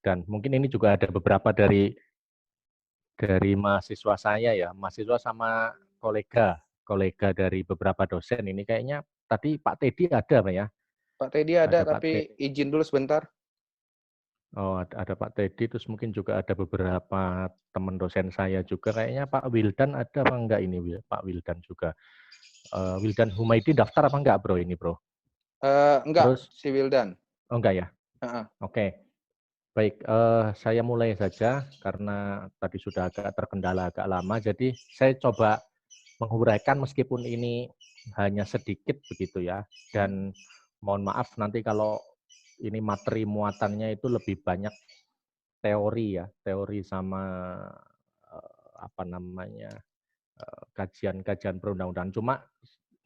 dan mungkin ini juga ada beberapa dari mahasiswa saya ya, mahasiswa sama kolega dari beberapa dosen ini kayaknya tadi Pak Teddy ada Pak ya? Pak Teddy ada, Ada Pak tapi Teddy. izin dulu sebentar. Oh, ada Pak Teddy, terus mungkin juga ada beberapa teman dosen saya juga. Kayaknya Pak Wildan ada apa enggak ini, Pak Wildan juga. Wildan Humaydi daftar apa enggak, Bro, ini, Bro? Enggak, Terus, si Wildan. oh enggak ya? Heeh. Oke, baik. Saya mulai saja karena tadi sudah agak terkendala agak lama. Jadi saya coba menguraikan meskipun ini hanya sedikit begitu ya. Dan mohon maaf nanti kalau ini materi muatannya itu lebih banyak teori ya, teori sama apa namanya kajian-kajian perundang-undangan. Cuma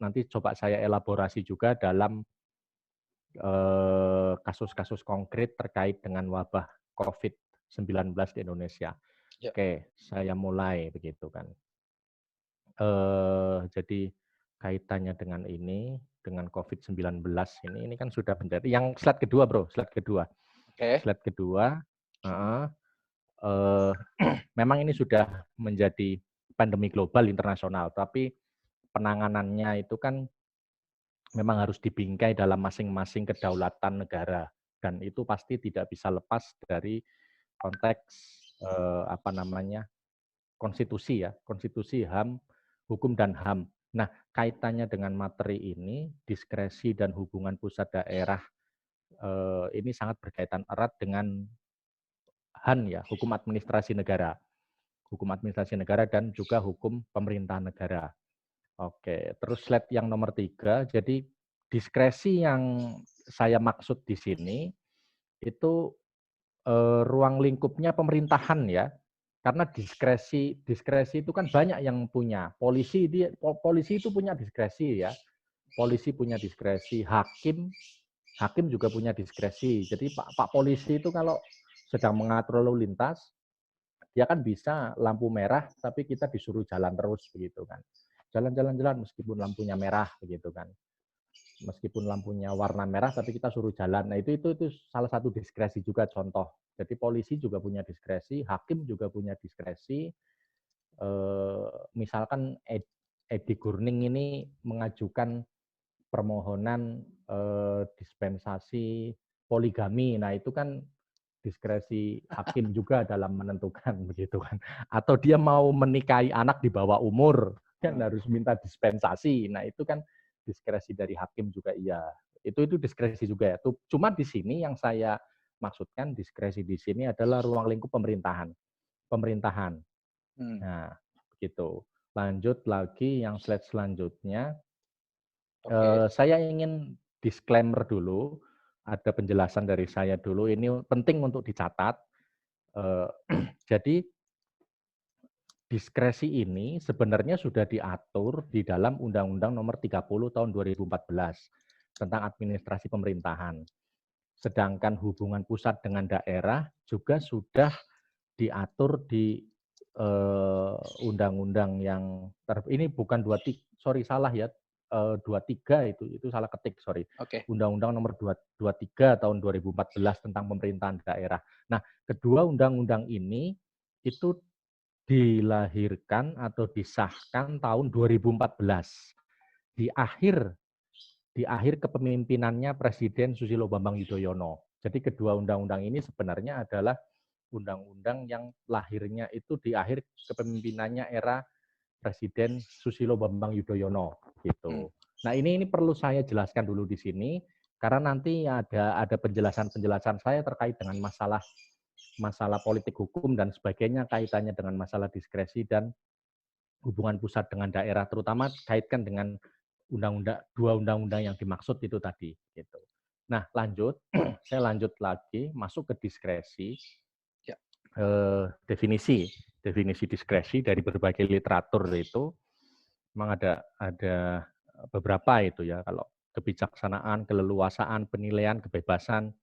nanti coba saya elaborasi juga dalam kasus-kasus konkret terkait dengan wabah COVID-19 di Indonesia. Ya. Oke, saya mulai begitu kan. Jadi kaitannya dengan ini, dengan COVID-19 ini kan sudah menjadi yang slide kedua, Bro, slide kedua. Oke. Slide kedua, memang ini sudah menjadi pandemi global internasional, tapi penanganannya itu kan memang harus dibingkai dalam masing-masing kedaulatan negara, dan itu pasti tidak bisa lepas dari konteks apa namanya konstitusi ya, konstitusi, HAM, hukum dan HAM. Nah, kaitannya dengan materi ini, diskresi dan hubungan pusat daerah ini sangat berkaitan erat dengan HAN ya, hukum administrasi negara. Hukum administrasi negara dan juga hukum pemerintahan negara. Oke, terus slide yang nomor 3, jadi diskresi yang saya maksud di sini itu ruang lingkupnya pemerintahan ya, karena diskresi itu kan banyak yang punya. Polisi itu punya diskresi ya, polisi punya diskresi, hakim juga punya diskresi. Jadi Pak Polisi itu kalau sedang mengatur lalu lintas, dia kan bisa lampu merah tapi kita disuruh jalan terus begitu kan. Jalan meskipun lampunya merah begitu kan. Meskipun lampunya warna merah tapi kita suruh jalan. Nah, itu salah satu diskresi juga contoh. Jadi polisi juga punya diskresi, hakim juga punya diskresi. Misalkan Edi Gurning ini mengajukan permohonan dispensasi poligami. Nah, itu kan diskresi hakim juga dalam menentukan begitu kan. Atau dia mau menikahi anak di bawah umur kan harus minta dispensasi. Nah, itu kan diskresi dari hakim juga iya. Itu diskresi juga ya. Cuma di sini yang saya maksudkan diskresi di sini adalah ruang lingkup pemerintahan. Pemerintahan. Nah, begitu. Lanjut lagi yang slide selanjutnya. Saya ingin disclaimer dulu, ada penjelasan dari saya dulu, ini penting untuk dicatat. Jadi diskresi ini sebenarnya sudah diatur di dalam Undang-Undang Nomor 30 Tahun 2014 tentang administrasi pemerintahan. Sedangkan hubungan pusat dengan daerah juga sudah diatur di undang-undang yang ini bukan 23 itu salah ketik, sorry. Undang-Undang Nomor 23 Tahun 2014 tentang pemerintahan daerah. Nah, kedua undang-undang ini itu dilahirkan atau disahkan tahun 2014 di akhir kepemimpinannya Presiden Susilo Bambang Yudhoyono. Jadi kedua undang-undang ini sebenarnya adalah undang-undang yang lahirnya itu di akhir kepemimpinannya era Presiden Susilo Bambang Yudhoyono gitu. Nah, ini perlu saya jelaskan dulu di sini karena nanti ada penjelasan-penjelasan saya terkait dengan masalah politik hukum dan sebagainya, kaitannya dengan masalah diskresi dan hubungan pusat dengan daerah, terutama kaitkan dengan dua undang-undang yang dimaksud itu tadi gitu. Nah, lanjut, saya lanjut lagi masuk ke diskresi. Definisi diskresi dari berbagai literatur itu memang ada beberapa itu ya, kalau kebijaksanaan, keleluasaan, penilaian, kebebasan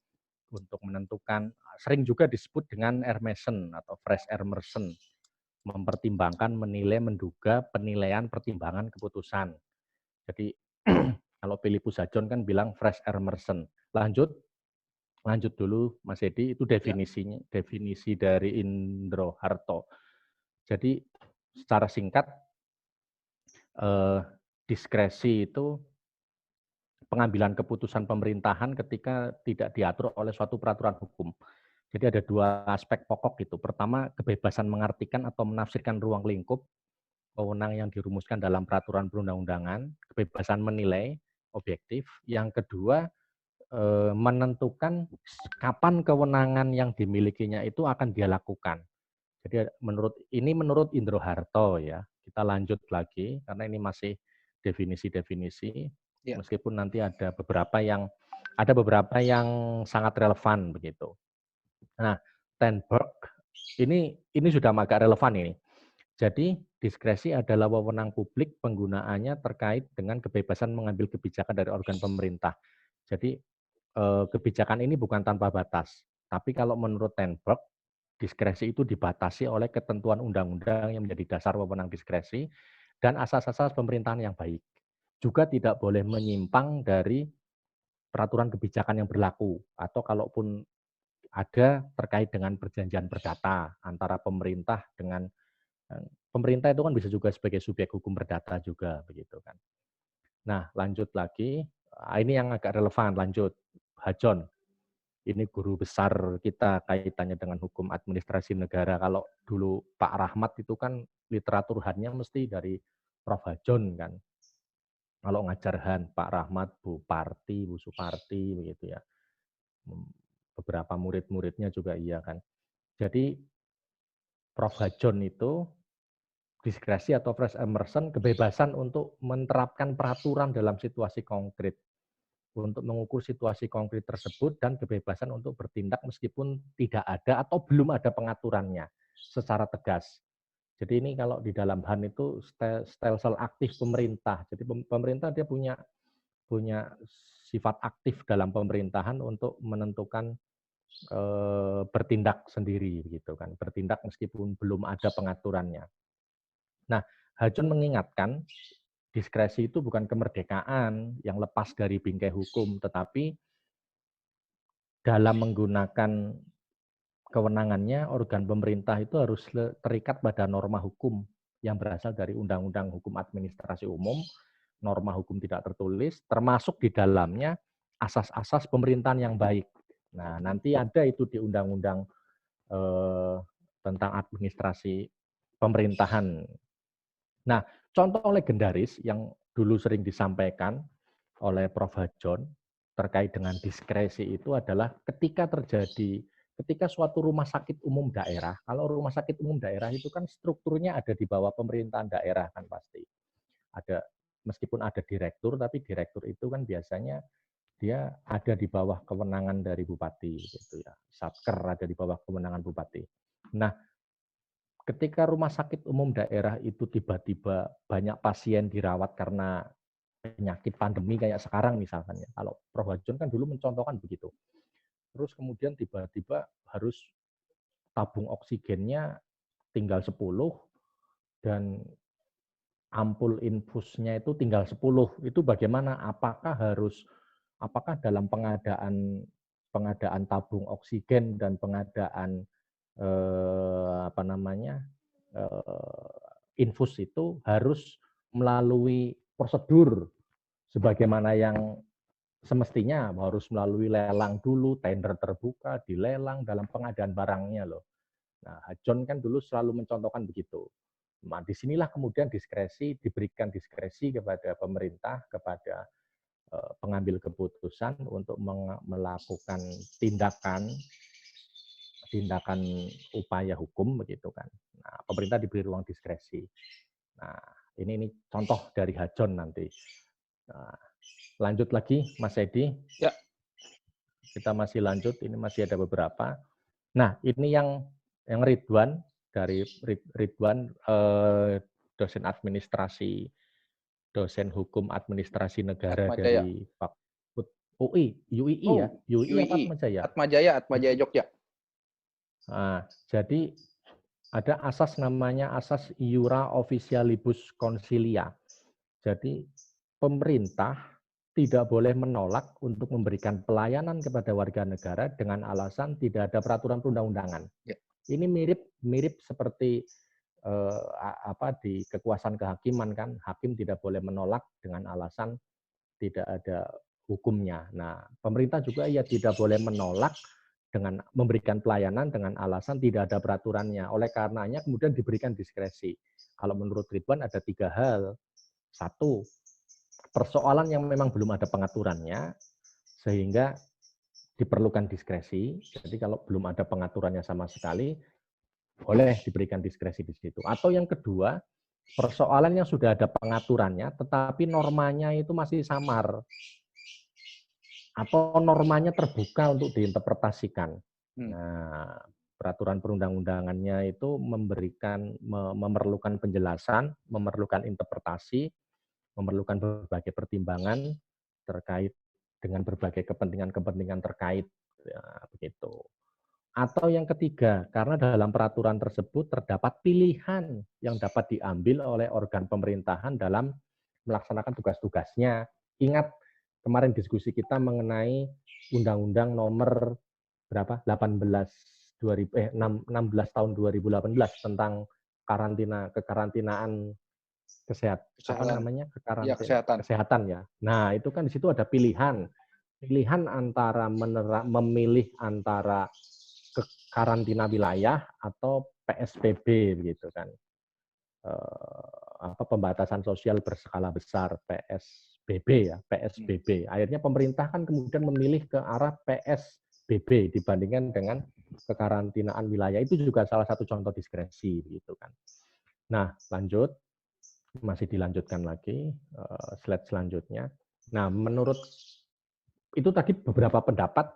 untuk menentukan, sering juga disebut dengan Emerson atau fresh Emerson, mempertimbangkan, menilai, menduga, penilaian, pertimbangan, keputusan. Jadi kalau Philippus Hadjon kan bilang fresh Emerson. Lanjut, lanjut dulu Mas Edi, itu Ya. definisi dari Indro Harto. Jadi secara singkat, diskresi itu pengambilan keputusan pemerintahan ketika tidak diatur oleh suatu peraturan hukum. Jadi ada dua aspek pokok itu. Pertama, kebebasan mengartikan atau menafsirkan ruang lingkup wewenang yang dirumuskan dalam peraturan perundang-undangan, kebebasan menilai objektif. Yang kedua, menentukan kapan kewenangan yang dimilikinya itu akan dia lakukan. Jadi menurut Indro Harto ya. Kita lanjut lagi karena ini masih definisi-definisi. Ya. Meskipun nanti ada beberapa yang sangat relevan begitu. Nah, Tenberg ini sudah agak relevan ini. Jadi diskresi adalah wewenang publik penggunaannya terkait dengan kebebasan mengambil kebijakan dari organ pemerintah. Jadi kebijakan ini bukan tanpa batas. Tapi kalau menurut Tenberg, diskresi itu dibatasi oleh ketentuan undang-undang yang menjadi dasar wewenang diskresi dan asas-asas pemerintahan yang baik. Juga tidak boleh menyimpang dari peraturan kebijakan yang berlaku atau kalaupun ada terkait dengan perjanjian perdata antara pemerintah dengan pemerintah itu kan bisa juga sebagai subjek hukum perdata juga begitu kan. Nah, lanjut lagi, ini yang agak relevan, lanjut. Hajon, ini guru besar kita kaitannya dengan hukum administrasi negara. Kalau dulu Pak Rahmat itu kan literatur HAN-nya mesti dari Prof. Hajon kan. Kalau ngajar HAN, Pak Rahmat, Bu Parti, Bu Suparti, begitu ya. Beberapa murid-muridnya juga iya kan. Jadi Prof. Hajon itu diskresi atau fresh immersion, kebebasan untuk menerapkan peraturan dalam situasi konkret, untuk mengukur situasi konkret tersebut, dan kebebasan untuk bertindak meskipun tidak ada atau belum ada pengaturannya secara tegas. Jadi ini kalau di dalam HAN itu stelsel aktif pemerintah. Jadi pemerintah dia punya sifat aktif dalam pemerintahan untuk menentukan bertindak sendiri gitu kan, bertindak meskipun belum ada pengaturannya. Nah, Hajon mengingatkan diskresi itu bukan kemerdekaan yang lepas dari bingkai hukum, tetapi dalam menggunakan kewenangannya, organ pemerintah itu harus terikat pada norma hukum yang berasal dari Undang-Undang Hukum Administrasi Umum, norma hukum tidak tertulis, termasuk di dalamnya asas-asas pemerintahan yang baik. Nah, nanti ada itu di Undang-Undang tentang administrasi pemerintahan. Nah, contoh legendaris yang dulu sering disampaikan oleh Prof. Hajon terkait dengan diskresi itu adalah ketika suatu rumah sakit umum daerah, kalau rumah sakit umum daerah itu kan strukturnya ada di bawah pemerintahan daerah kan pasti. Ada meskipun ada direktur, tapi direktur itu kan biasanya dia ada di bawah kewenangan dari bupati gitu ya. Satker ada di bawah kewenangan bupati. Nah, ketika rumah sakit umum daerah itu tiba-tiba banyak pasien dirawat karena penyakit pandemi kayak sekarang misalkan ya. Kalau Prof. Hajon kan dulu mencontohkan begitu. Terus kemudian tiba-tiba harus tabung oksigennya tinggal 10 dan ampul infusnya itu tinggal 10. Itu bagaimana? Apakah dalam pengadaan tabung oksigen dan pengadaan infus itu harus melalui prosedur sebagaimana yang semestinya, harus melalui lelang dulu, tender terbuka, dilelang dalam pengadaan barangnya loh. Nah, Hajon kan dulu selalu mencontohkan begitu. Nah, disinilah kemudian diberikan diskresi kepada pemerintah, kepada pengambil keputusan untuk melakukan tindakan upaya hukum begitu kan. Nah, pemerintah diberi ruang diskresi. Nah, ini contoh dari Hajon nanti. Nah, lanjut lagi Mas Edi. Ya. Kita masih lanjut, ini masih ada beberapa. Nah, ini yang Ridwan dari Ridwan dosen hukum administrasi negara Atmajaya. dari UII ya, UII apa UII. Atmajaya? Atmajaya Jogja. Nah, jadi ada asas namanya asas iura officialibus consilia. Jadi pemerintah tidak boleh menolak untuk memberikan pelayanan kepada warga negara dengan alasan tidak ada peraturan perundang-undangan. Ya. Ini mirip seperti di kekuasaan kehakiman kan, hakim tidak boleh menolak dengan alasan tidak ada hukumnya. Nah, pemerintah juga ya tidak boleh menolak dengan memberikan pelayanan dengan alasan tidak ada peraturannya. Oleh karenanya kemudian diberikan diskresi. Kalau menurut Ridwan ada 3 hal. Satu, persoalan yang memang belum ada pengaturannya, sehingga diperlukan diskresi. Jadi kalau belum ada pengaturannya sama sekali, boleh diberikan diskresi di situ. Atau yang kedua, persoalan yang sudah ada pengaturannya, tetapi normanya itu masih samar. Atau normanya terbuka untuk diinterpretasikan. Nah, peraturan perundang-undangannya itu memerlukan penjelasan, memerlukan interpretasi, memerlukan berbagai pertimbangan terkait dengan berbagai kepentingan-kepentingan terkait, ya, begitu. Atau yang ketiga, karena dalam peraturan tersebut terdapat pilihan yang dapat diambil oleh organ pemerintahan dalam melaksanakan tugas-tugasnya. Ingat, kemarin diskusi kita mengenai Undang-Undang nomor berapa? 16 tahun 2018 tentang kekarantinaan Kesehatan. kesehatan. Kesehatan ya. Nah, itu kan di situ ada pilihan antara memilih antara karantina wilayah atau PSBB begitu kan. Pembatasan sosial berskala besar, PSBB ya, PSBB. Akhirnya pemerintah kan kemudian memilih ke arah PSBB dibandingkan dengan kekarantinaan wilayah. Itu juga salah satu contoh diskresi gitu kan. Nah, lanjut. Masih dilanjutkan lagi slide selanjutnya. Nah, menurut itu tadi beberapa pendapat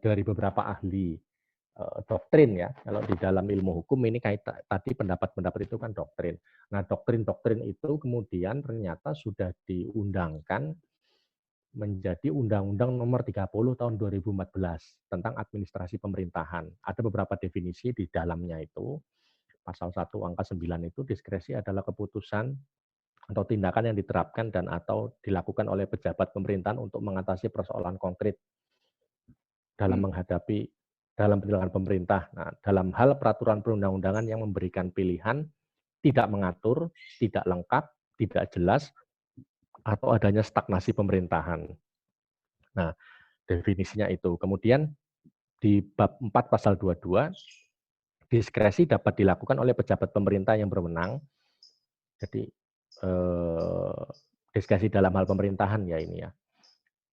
dari beberapa ahli doktrin ya. Kalau di dalam ilmu hukum ini tadi pendapat-pendapat itu kan doktrin. Nah, doktrin-doktrin itu kemudian ternyata sudah diundangkan menjadi Undang-Undang Nomor 30 Tahun 2014 tentang administrasi pemerintahan. Ada beberapa definisi di dalamnya itu. Pasal 1 angka 9 itu diskresi adalah keputusan atau tindakan yang diterapkan dan atau dilakukan oleh pejabat pemerintahan untuk mengatasi persoalan konkret dalam penjalangan pemerintah. Nah, dalam hal peraturan perundang-undangan yang memberikan pilihan, tidak mengatur, tidak lengkap, tidak jelas, atau adanya stagnasi pemerintahan. Nah, definisinya itu. Kemudian di bab 4 pasal 22, diskresi dapat dilakukan oleh pejabat pemerintah yang berwenang. Jadi diskresi dalam hal pemerintahan ya ini ya.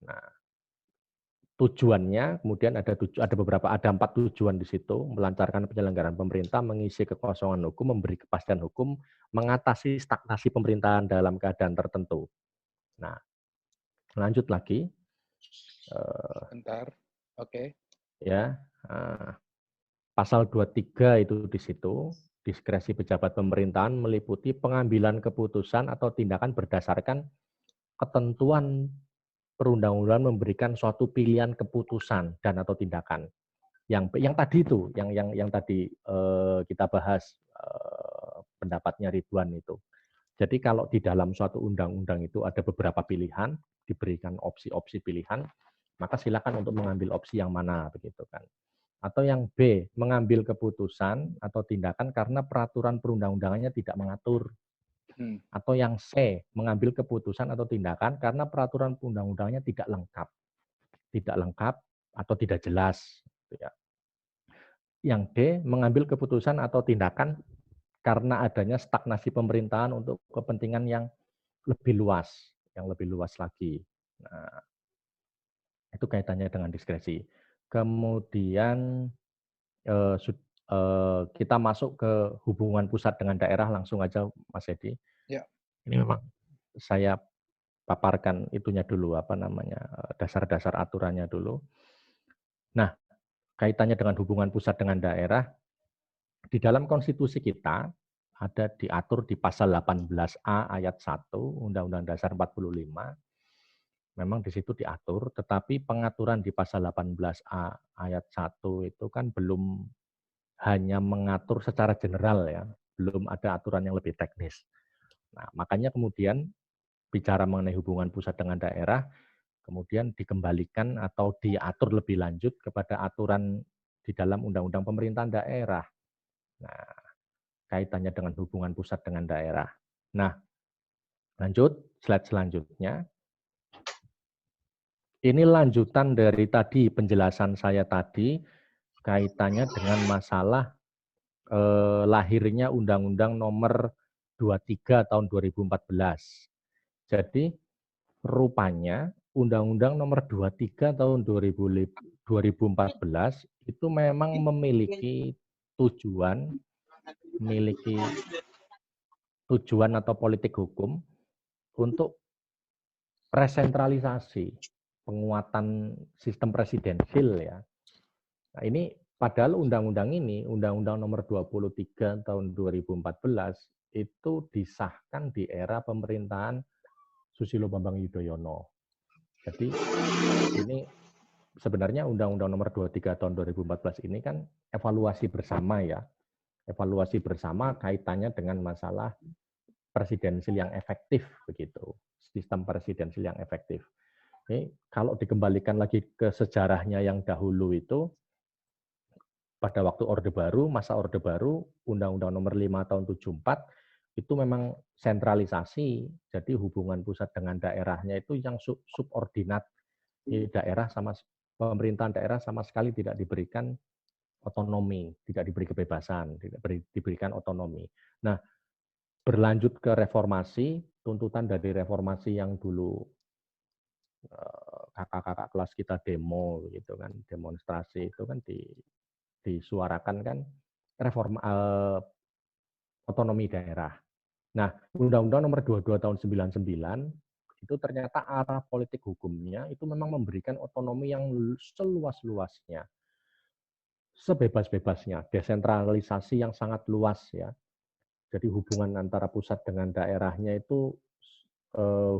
Nah, tujuannya kemudian ada 4 tujuan di situ: melancarkan penyelenggaraan pemerintah, mengisi kekosongan hukum, memberi kepastian hukum, mengatasi stagnasi pemerintahan dalam keadaan tertentu. Nah, lanjut lagi. Bentar. Oke. Ya, pasal 23 itu di situ, diskresi pejabat pemerintahan meliputi pengambilan keputusan atau tindakan berdasarkan ketentuan perundang-undangan memberikan suatu pilihan keputusan dan atau tindakan. Yang tadi itu, yang tadi kita bahas pendapatnya Ridwan itu. Jadi kalau di dalam suatu undang-undang itu ada beberapa pilihan, diberikan opsi-opsi pilihan, maka silakan untuk mengambil opsi yang mana begitu kan. Atau yang B, mengambil keputusan atau tindakan karena peraturan perundang-undangannya tidak mengatur. Atau yang C, mengambil keputusan atau tindakan karena peraturan perundang-undangannya tidak lengkap. Tidak lengkap atau tidak jelas. Yang D, mengambil keputusan atau tindakan karena adanya stagnasi pemerintahan untuk kepentingan yang lebih luas lagi. Nah, itu kaitannya dengan diskresi. Kemudian kita masuk ke hubungan pusat dengan daerah langsung aja, Mas Edi. Ya. Ini memang saya paparkan itunya dulu, dasar-dasar aturannya dulu. Nah, kaitannya dengan hubungan pusat dengan daerah, di dalam konstitusi kita ada diatur di pasal 18A ayat 1 Undang-Undang Dasar 45. Memang di situ diatur, tetapi pengaturan di pasal 18A ayat 1 itu kan belum hanya mengatur secara general ya, belum ada aturan yang lebih teknis. Nah, makanya kemudian bicara mengenai hubungan pusat dengan daerah, kemudian dikembalikan atau diatur lebih lanjut kepada aturan di dalam Undang-Undang Pemerintahan Daerah. Nah, kaitannya dengan hubungan pusat dengan daerah. Nah, lanjut, slide selanjutnya. Ini lanjutan dari tadi penjelasan saya tadi, kaitannya dengan masalah lahirnya Undang-Undang Nomor 23 tahun 2014. Jadi, rupanya Undang-Undang Nomor 23 tahun 2014 itu memang memiliki tujuan atau politik hukum untuk resentralisasi, penguatan sistem presidensil ya. Nah, ini padahal undang-undang ini, Undang-Undang Nomor 23 tahun 2014 itu disahkan di era pemerintahan Susilo Bambang Yudhoyono. Jadi ini sebenarnya Undang-Undang Nomor 23 tahun 2014 ini kan evaluasi bersama ya. Evaluasi bersama kaitannya dengan masalah presidensil yang efektif begitu. Sistem presidensil yang efektif. Ini kalau dikembalikan lagi ke sejarahnya yang dahulu itu, pada waktu Orde Baru, masa Orde Baru, Undang-Undang Nomor 5 tahun 74 itu memang sentralisasi. Jadi hubungan pusat dengan daerahnya itu yang subordinat. Di daerah sama pemerintahan daerah sama sekali tidak diberikan otonomi, tidak diberi kebebasan, tidak diberikan otonomi. Nah, berlanjut ke reformasi, tuntutan dari reformasi yang dulu kakak-kakak kelas kita demo gitu kan, demonstrasi itu kan disuarakan kan reform otonomi daerah. Nah, Undang-Undang Nomor 22 tahun 99 itu ternyata arah politik hukumnya itu memang memberikan otonomi yang seluas-luasnya, sebebas-bebasnya, desentralisasi yang sangat luas ya. Jadi hubungan antara pusat dengan daerahnya itu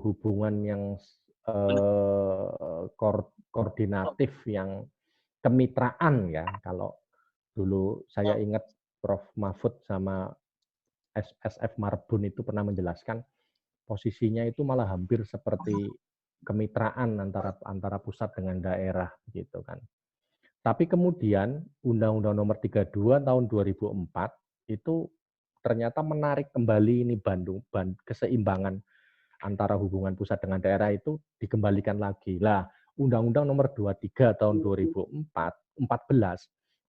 hubungan yang koordinatif, yang kemitraan ya. Kalau dulu saya ingat Prof. Mahfud sama SF Marbun itu pernah menjelaskan posisinya itu malah hampir seperti kemitraan antara pusat dengan daerah gitu kan. Tapi kemudian Undang-Undang Nomor 32 tahun 2004 itu ternyata menarik kembali ini keseimbangan antara hubungan pusat dengan daerah itu dikembalikan lagi. Lah, Undang-Undang Nomor 23 tahun 2014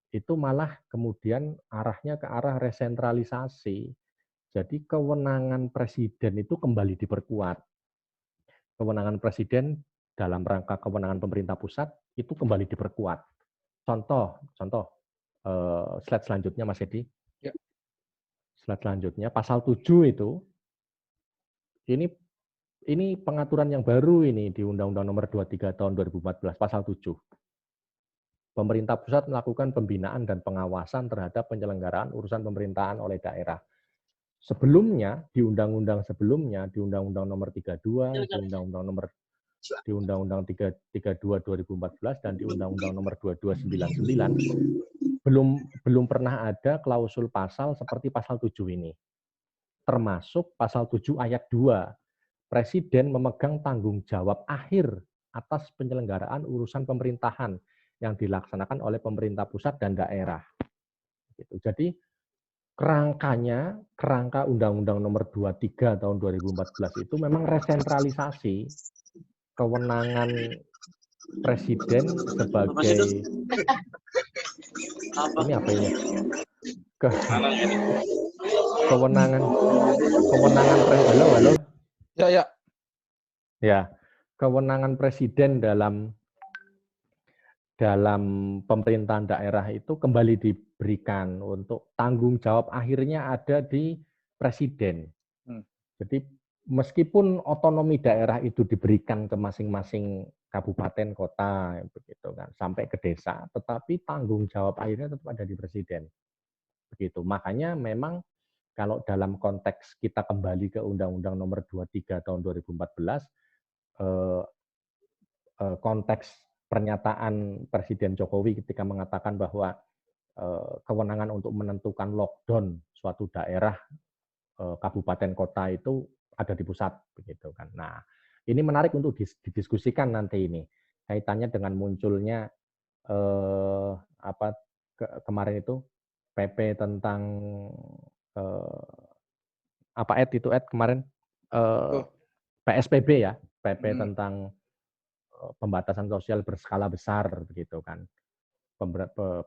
itu malah kemudian arahnya ke arah resentralisasi. Jadi kewenangan presiden itu kembali diperkuat. Kewenangan presiden dalam rangka kewenangan pemerintah pusat itu kembali diperkuat. Contoh, slide selanjutnya Mas Edi. Ya. Slide selanjutnya, pasal 7 itu, ini pengaturan yang baru ini di Undang-Undang Nomor 23 tahun 2014, pasal 7. Pemerintah pusat melakukan pembinaan dan pengawasan terhadap penyelenggaraan urusan pemerintahan oleh daerah. Sebelumnya, di undang-undang sebelumnya, di Undang-Undang Nomor 32, di Undang-Undang 32 2014 dan di Undang-Undang Nomor 22 99 belum pernah ada klausul pasal seperti pasal 7 ini. Termasuk pasal 7 ayat 2. Presiden memegang tanggung jawab akhir atas penyelenggaraan urusan pemerintahan yang dilaksanakan oleh pemerintah pusat dan daerah. Jadi kerangka Undang-Undang Nomor 23 tahun 2014 itu memang resentralisasi kewenangan presiden sebagai ini apa ini? Kewenangan halo. Ya, kewenangan presiden dalam pemerintahan daerah itu kembali diberikan untuk tanggung jawab akhirnya ada di presiden. Jadi meskipun otonomi daerah itu diberikan ke masing-masing kabupaten kota begitu kan sampai ke desa, tetapi tanggung jawab akhirnya tetap ada di presiden. Begitu. Makanya memang kalau dalam konteks kita kembali ke Undang-Undang Nomor 23 tahun 2014 konteks pernyataan Presiden Jokowi ketika mengatakan bahwa kewenangan untuk menentukan lockdown suatu daerah kabupaten kota itu ada di pusat begitu kan. Nah, ini menarik untuk didiskusikan nanti ini kaitannya dengan munculnya apa kemarin itu PP tentang apa itu kemarin eh, Oh. PSBB ya, PP tentang pembatasan sosial berskala besar begitu kan.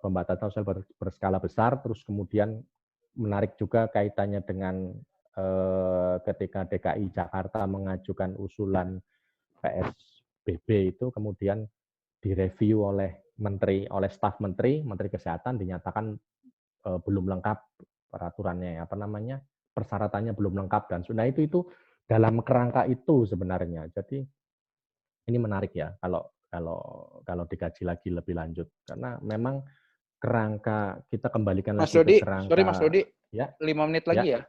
Pembatasan sosial berskala besar, terus kemudian menarik juga kaitannya dengan ketika DKI Jakarta mengajukan usulan PSBB itu kemudian direview oleh staf menteri kesehatan dinyatakan belum lengkap peraturannya apa namanya persyaratannya belum lengkap dan sudah itu dalam kerangka itu sebenarnya. Jadi ini menarik ya kalau dikaji lagi lebih lanjut karena memang kerangka kita kembalikan Mas lagi ke Dodi, sorry Mas kerangka Dodi, ya 5 menit ya lagi ya.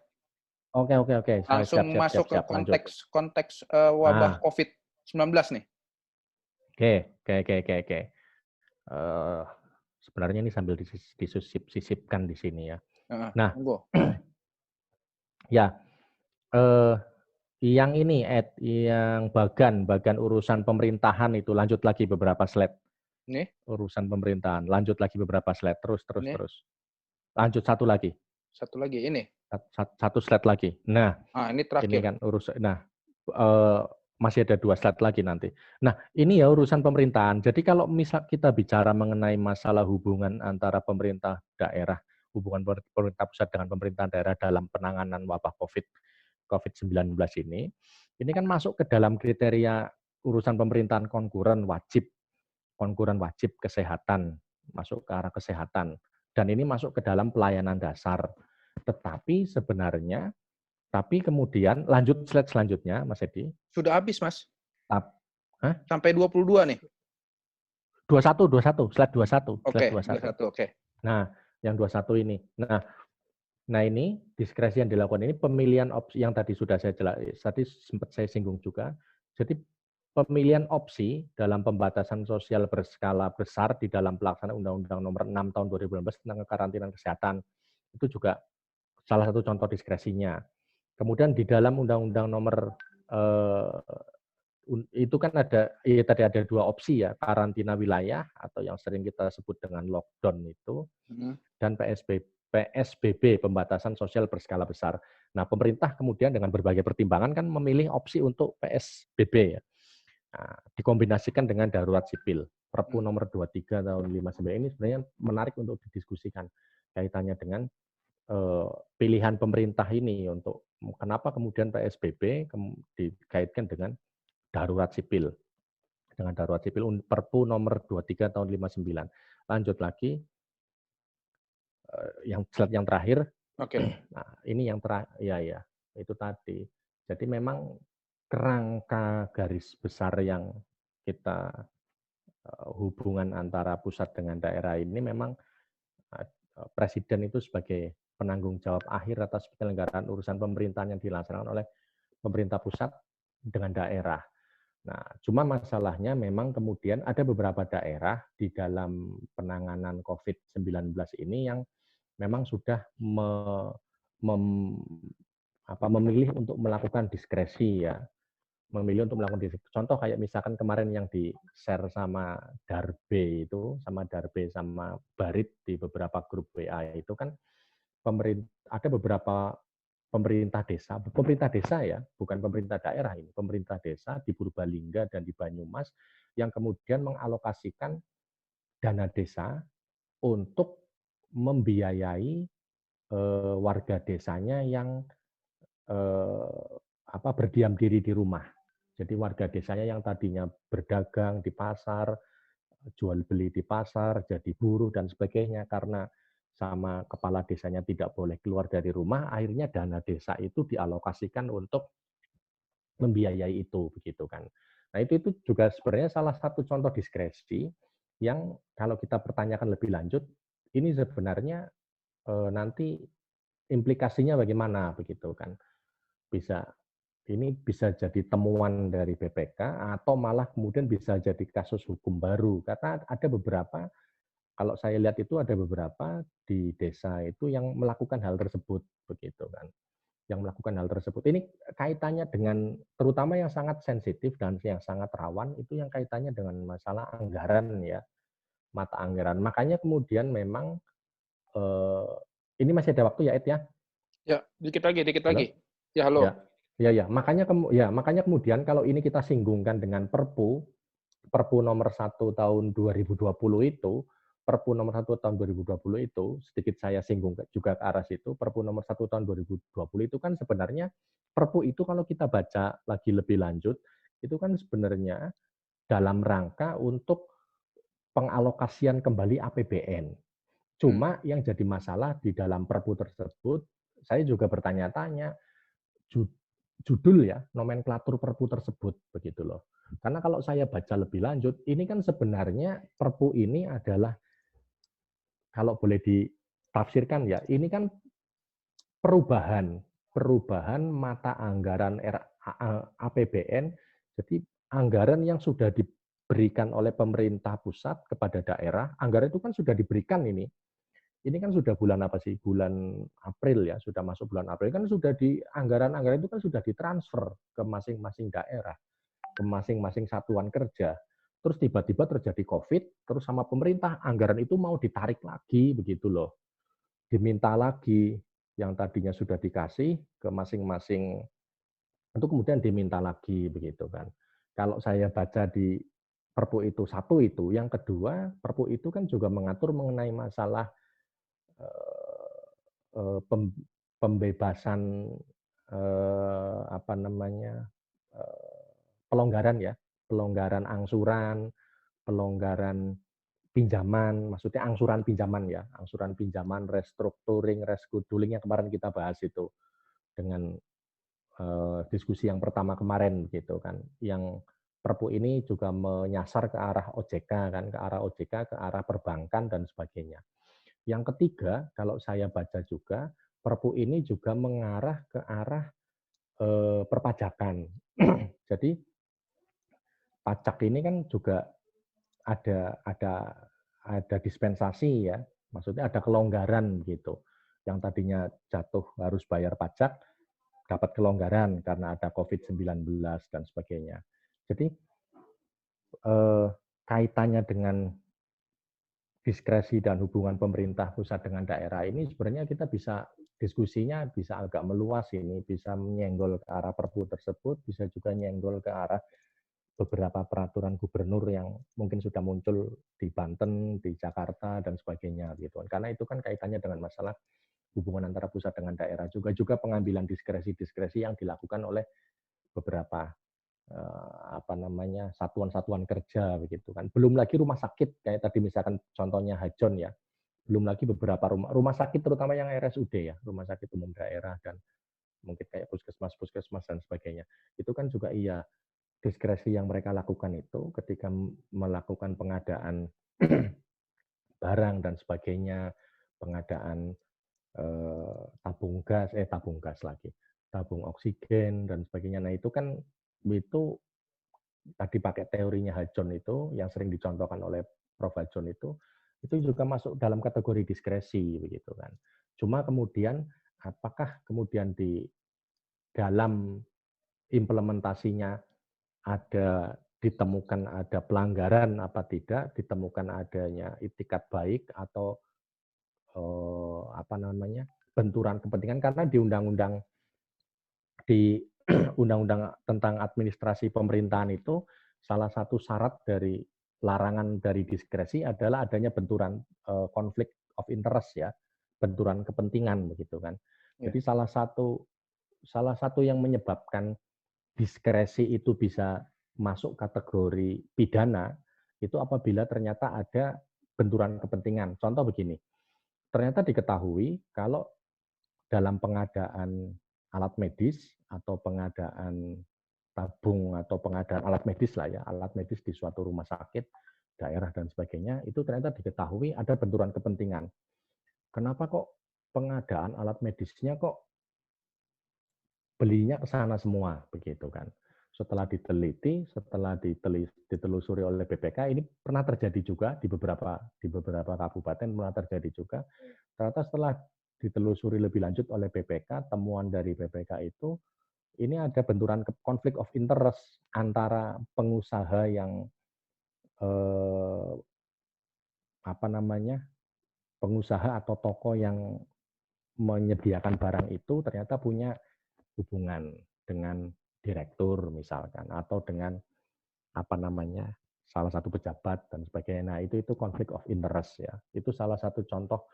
oke Langsung masuk ke siap lanjut. konteks wabah COVID-19 nih. Oke. Sebenarnya ini sambil disisipkan di sini ya. Nah, ya yang ini yang bagan urusan pemerintahan itu lanjut lagi beberapa slide. Nih. Urusan pemerintahan, lanjut lagi beberapa slide terus. Lanjut satu lagi. Satu lagi ini. Satu slide lagi. Nah, ini terakhir. Ini kan urusan. Nah, masih ada 2 slide lagi nanti. Nah, ini ya urusan pemerintahan. Jadi kalau misal kita bicara mengenai masalah hubungan antara pemerintah daerah, hubungan pemerintah pusat dengan pemerintahan daerah dalam penanganan wabah COVID-19 ini kan masuk ke dalam kriteria urusan pemerintahan konkuren wajib kesehatan, masuk ke arah kesehatan. Dan ini masuk ke dalam pelayanan dasar. Tetapi sebenarnya kemudian lanjut slide selanjutnya, Mas Edi. Sudah habis, Mas. Hah? Sampai 22 nih. 21, slide 21. Oke, 21, oke. Nah, yang 21 ini. Nah ini diskresi yang dilakukan ini pemilihan opsi yang tadi sudah saya tadi sempat saya singgung juga. Jadi pemilihan opsi dalam pembatasan sosial berskala besar di dalam pelaksanaan Undang-Undang Nomor 6 Tahun 2019 tentang karantina kesehatan itu juga salah satu contoh diskresinya. Kemudian di dalam Undang-Undang Nomor itu kan tadi ada 2 opsi ya, karantina wilayah atau yang sering kita sebut dengan lockdown itu, dan PSBB, pembatasan sosial berskala besar. Nah, pemerintah kemudian dengan berbagai pertimbangan kan memilih opsi untuk PSBB ya. Nah, dikombinasikan dengan darurat sipil. Perpu nomor 23 tahun 59 ini sebenarnya menarik untuk didiskusikan kaitannya dengan pilihan pemerintah ini untuk kenapa kemudian PSBB dikaitkan dengan darurat sipil. Dengan darurat sipil Perpu nomor 23 tahun 59. Lanjut lagi yang slide yang terakhir. Nah, ini yang terakhir ya itu tadi. Jadi memang kerangka garis besar yang kita hubungan antara pusat dengan daerah ini memang presiden itu sebagai penanggung jawab akhir atas penyelenggaraan urusan pemerintahan yang dilaksanakan oleh pemerintah pusat dengan daerah. Nah, cuma masalahnya memang kemudian ada beberapa daerah di dalam penanganan COVID-19 ini yang memang sudah memilih untuk melakukan diskresi ya. Memilih untuk melakukan diskresi. Contoh kayak misalkan kemarin yang di-share sama Darbe sama Barit di beberapa grup WA itu kan ada beberapa pemerintah desa ya, bukan pemerintah daerah ini, pemerintah desa di Purbalingga dan di Banyumas yang kemudian mengalokasikan dana desa untuk membiayai warga desanya yang berdiam diri di rumah. Jadi warga desanya yang tadinya berdagang di pasar, jual beli di pasar, jadi buruh dan sebagainya karena sama kepala desanya tidak boleh keluar dari rumah, akhirnya dana desa itu dialokasikan untuk membiayai itu begitu kan. Nah, itu juga sebenarnya salah satu contoh diskresi yang kalau kita pertanyakan lebih lanjut, ini sebenarnya nanti implikasinya bagaimana begitu kan. Ini bisa jadi temuan dari BPK atau malah kemudian bisa jadi kasus hukum baru karena ada beberapa kalau saya lihat itu ada beberapa di desa itu yang melakukan hal tersebut begitu kan. yang melakukan hal tersebut. Ini kaitannya dengan terutama yang sangat sensitif dan yang sangat rawan itu yang kaitannya dengan masalah anggaran ya, mata anggaran. Makanya kemudian memang eh, ini masih ada waktu ya Ed ya? Ya, dikit lagi, dikit Halo? lagi. Ya, Ya. halo. Ya. Makanya kemudian kalau ini kita singgungkan dengan Perpu nomor 1 tahun 2020 itu, Perpu nomor 1 tahun 2020 itu, sedikit saya singgung juga ke arah situ, Perpu nomor 1 tahun 2020 itu kan sebenarnya, Perpu itu kalau kita baca lagi lebih lanjut, itu kan sebenarnya dalam rangka untuk pengalokasian kembali APBN. Cuma yang jadi masalah di dalam Perpu tersebut, saya juga bertanya-tanya, judul ya, nomenklatur Perpu tersebut begitu loh. Karena kalau saya baca lebih lanjut, ini kan sebenarnya Perpu ini adalah kalau boleh ditafsirkan ya, ini kan perubahan mata anggaran APBN. Jadi anggaran yang sudah diberikan oleh pemerintah pusat kepada daerah, anggaran itu kan sudah diberikan ini. Ini kan sudah bulan apa sih? Bulan April ya, sudah masuk bulan April kan sudah di anggaran-anggaran itu kan sudah ditransfer ke masing-masing daerah, ke masing-masing satuan kerja. Terus tiba-tiba terjadi COVID, terus sama pemerintah anggaran itu mau ditarik lagi begitu loh. Diminta lagi yang tadinya sudah dikasih ke masing-masing itu kemudian diminta lagi begitu kan. Kalau saya baca di Perpu itu satu itu, yang kedua Perpu itu kan juga mengatur mengenai masalah pembebasan apa namanya pelonggaran ya, pelonggaran angsuran, pelonggaran pinjaman, maksudnya angsuran pinjaman ya, angsuran pinjaman, restructuring, rescheduling yang kemarin kita bahas itu dengan diskusi yang pertama kemarin gitu kan, yang Perpu ini juga menyasar ke arah OJK kan, ke arah OJK, ke arah perbankan dan sebagainya. Yang ketiga, kalau saya baca juga, Perpu ini juga mengarah ke arah perpajakan. Jadi pajak ini kan juga ada dispensasi ya, maksudnya ada kelonggaran gitu. Yang tadinya jatuh harus bayar pajak, dapat kelonggaran karena ada COVID-19 dan sebagainya. Jadi kaitannya dengan diskresi dan hubungan pemerintah pusat dengan daerah ini sebenarnya kita bisa diskusinya bisa agak meluas ini, bisa menyenggol ke arah Perpu tersebut, bisa juga nyenggol ke arah beberapa peraturan gubernur yang mungkin sudah muncul di Banten, di Jakarta dan sebagainya gitu. Karena itu kan kaitannya dengan masalah hubungan antara pusat dengan daerah juga pengambilan diskresi-diskresi yang dilakukan oleh beberapa apa namanya satuan-satuan kerja begitu kan. Belum lagi rumah sakit kayak tadi misalkan contohnya Hajon ya. Belum lagi beberapa rumah sakit terutama yang RSUD ya, rumah sakit umum daerah dan mungkin kayak puskesmas dan sebagainya. Itu kan juga iya diskresi yang mereka lakukan itu ketika melakukan pengadaan barang dan sebagainya, pengadaan tabung gas lagi, tabung oksigen dan sebagainya. Nah itu kan itu tadi pakai teorinya Hajon itu yang sering dicontohkan oleh Prof. Hajon itu juga masuk dalam kategori diskresi begitu kan. Cuma kemudian apakah kemudian di dalam implementasinya ditemukan ada pelanggaran apa tidak, ditemukan adanya itikat baik atau apa namanya benturan kepentingan karena di undang-undang tentang administrasi pemerintahan itu salah satu syarat dari larangan dari diskresi adalah adanya benturan konflik of interest ya, benturan kepentingan begitu kan. Jadi salah satu yang menyebabkan diskresi itu bisa masuk kategori pidana itu apabila ternyata ada benturan kepentingan. Contoh begini, ternyata diketahui kalau dalam pengadaan alat medis atau pengadaan tabung atau pengadaan alat medis lah ya, alat medis di suatu rumah sakit, daerah dan sebagainya, itu ternyata diketahui ada benturan kepentingan. Kenapa kok pengadaan alat medisnya kok belinya ke sana semua begitu kan? Setelah diteliti, setelah ditelusuri oleh BPK, ini pernah terjadi juga di beberapa kabupaten pernah terjadi juga. Ternyata setelah ditelusuri lebih lanjut oleh BPK, temuan dari BPK itu ini ada benturan konflik of interest antara pengusaha yang pengusaha atau toko yang menyediakan barang itu ternyata punya hubungan dengan direktur misalkan atau dengan salah satu pejabat dan sebagainya. Nah, itu konflik of interest ya. Itu salah satu contoh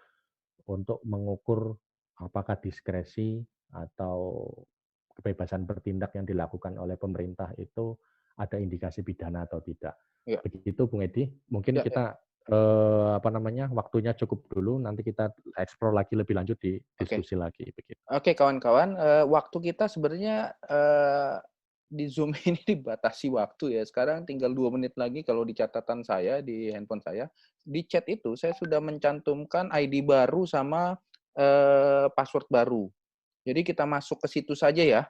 untuk mengukur apakah diskresi atau kebebasan bertindak yang dilakukan oleh pemerintah itu ada indikasi pidana atau tidak. Ya. Begitu Bung Edi. Mungkin kita waktunya cukup dulu, nanti kita explore lagi lebih lanjut di diskusi lagi begitu. Oke, kawan-kawan, waktu kita sebenarnya di Zoom ini dibatasi waktu ya. Sekarang tinggal 2 menit lagi kalau di catatan saya di handphone saya. Di chat itu saya sudah mencantumkan ID baru sama password baru. Jadi kita masuk ke situ saja ya.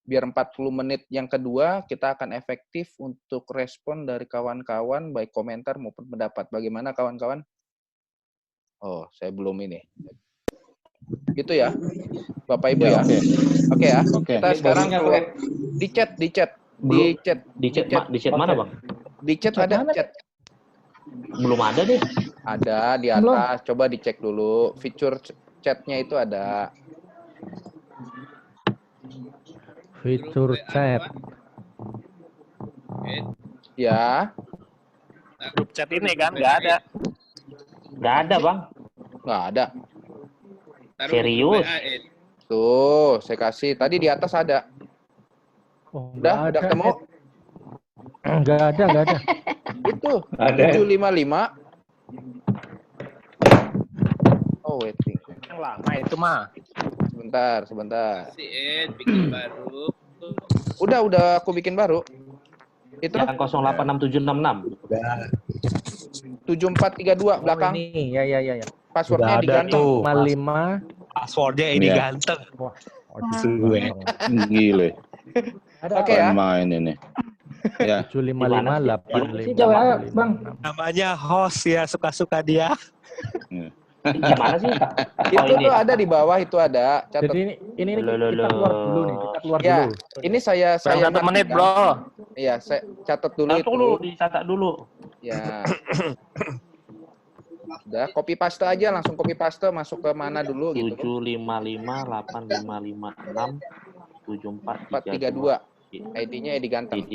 Biar 40 menit yang kedua kita akan efektif untuk respon dari kawan-kawan baik komentar maupun pendapat. Bagaimana kawan-kawan? Oh, saya belum ini. Gitu ya, Bapak Ibu ya. Oke ya. Kita sekarang keluar di chat mana Bang? Di chat ada chat. Belum ada deh. Ada di atas. Coba dicek dulu. Fitur chatnya itu ada. Fitur chat. Ya. Grup chat ini kan nggak ada. Nggak ada Bang. Nggak ada. Serius? Tuh, saya kasih. Tadi di atas ada. Oh, udah ketemu? Nggak ada. Itu 755. Oh, waiting. Yang lama itu mah. Sebentar. Bikin baru. Udah aku bikin baru. Itu yang 086766. 7432 belakang. Ini ya. Passwordnya digantung. 55. Passwordnya ini ganteng. Wah, gile. Oke ya. Main ini. Ya. 755 Bang. Namanya host ya, suka-suka dia. Gimana sih? Itu tuh ada di bawah, itu ada. Catat. Jadi ini kita keluar dulu nih, ya, ini saya 1 menit, Bro. Iya, saya catat dulu itu. Dicatat dulu. Ya. Udah, copy paste aja, langsung copy paste masuk ke mana dulu gitu. 75585567432. ID-nya Edi Ganteng.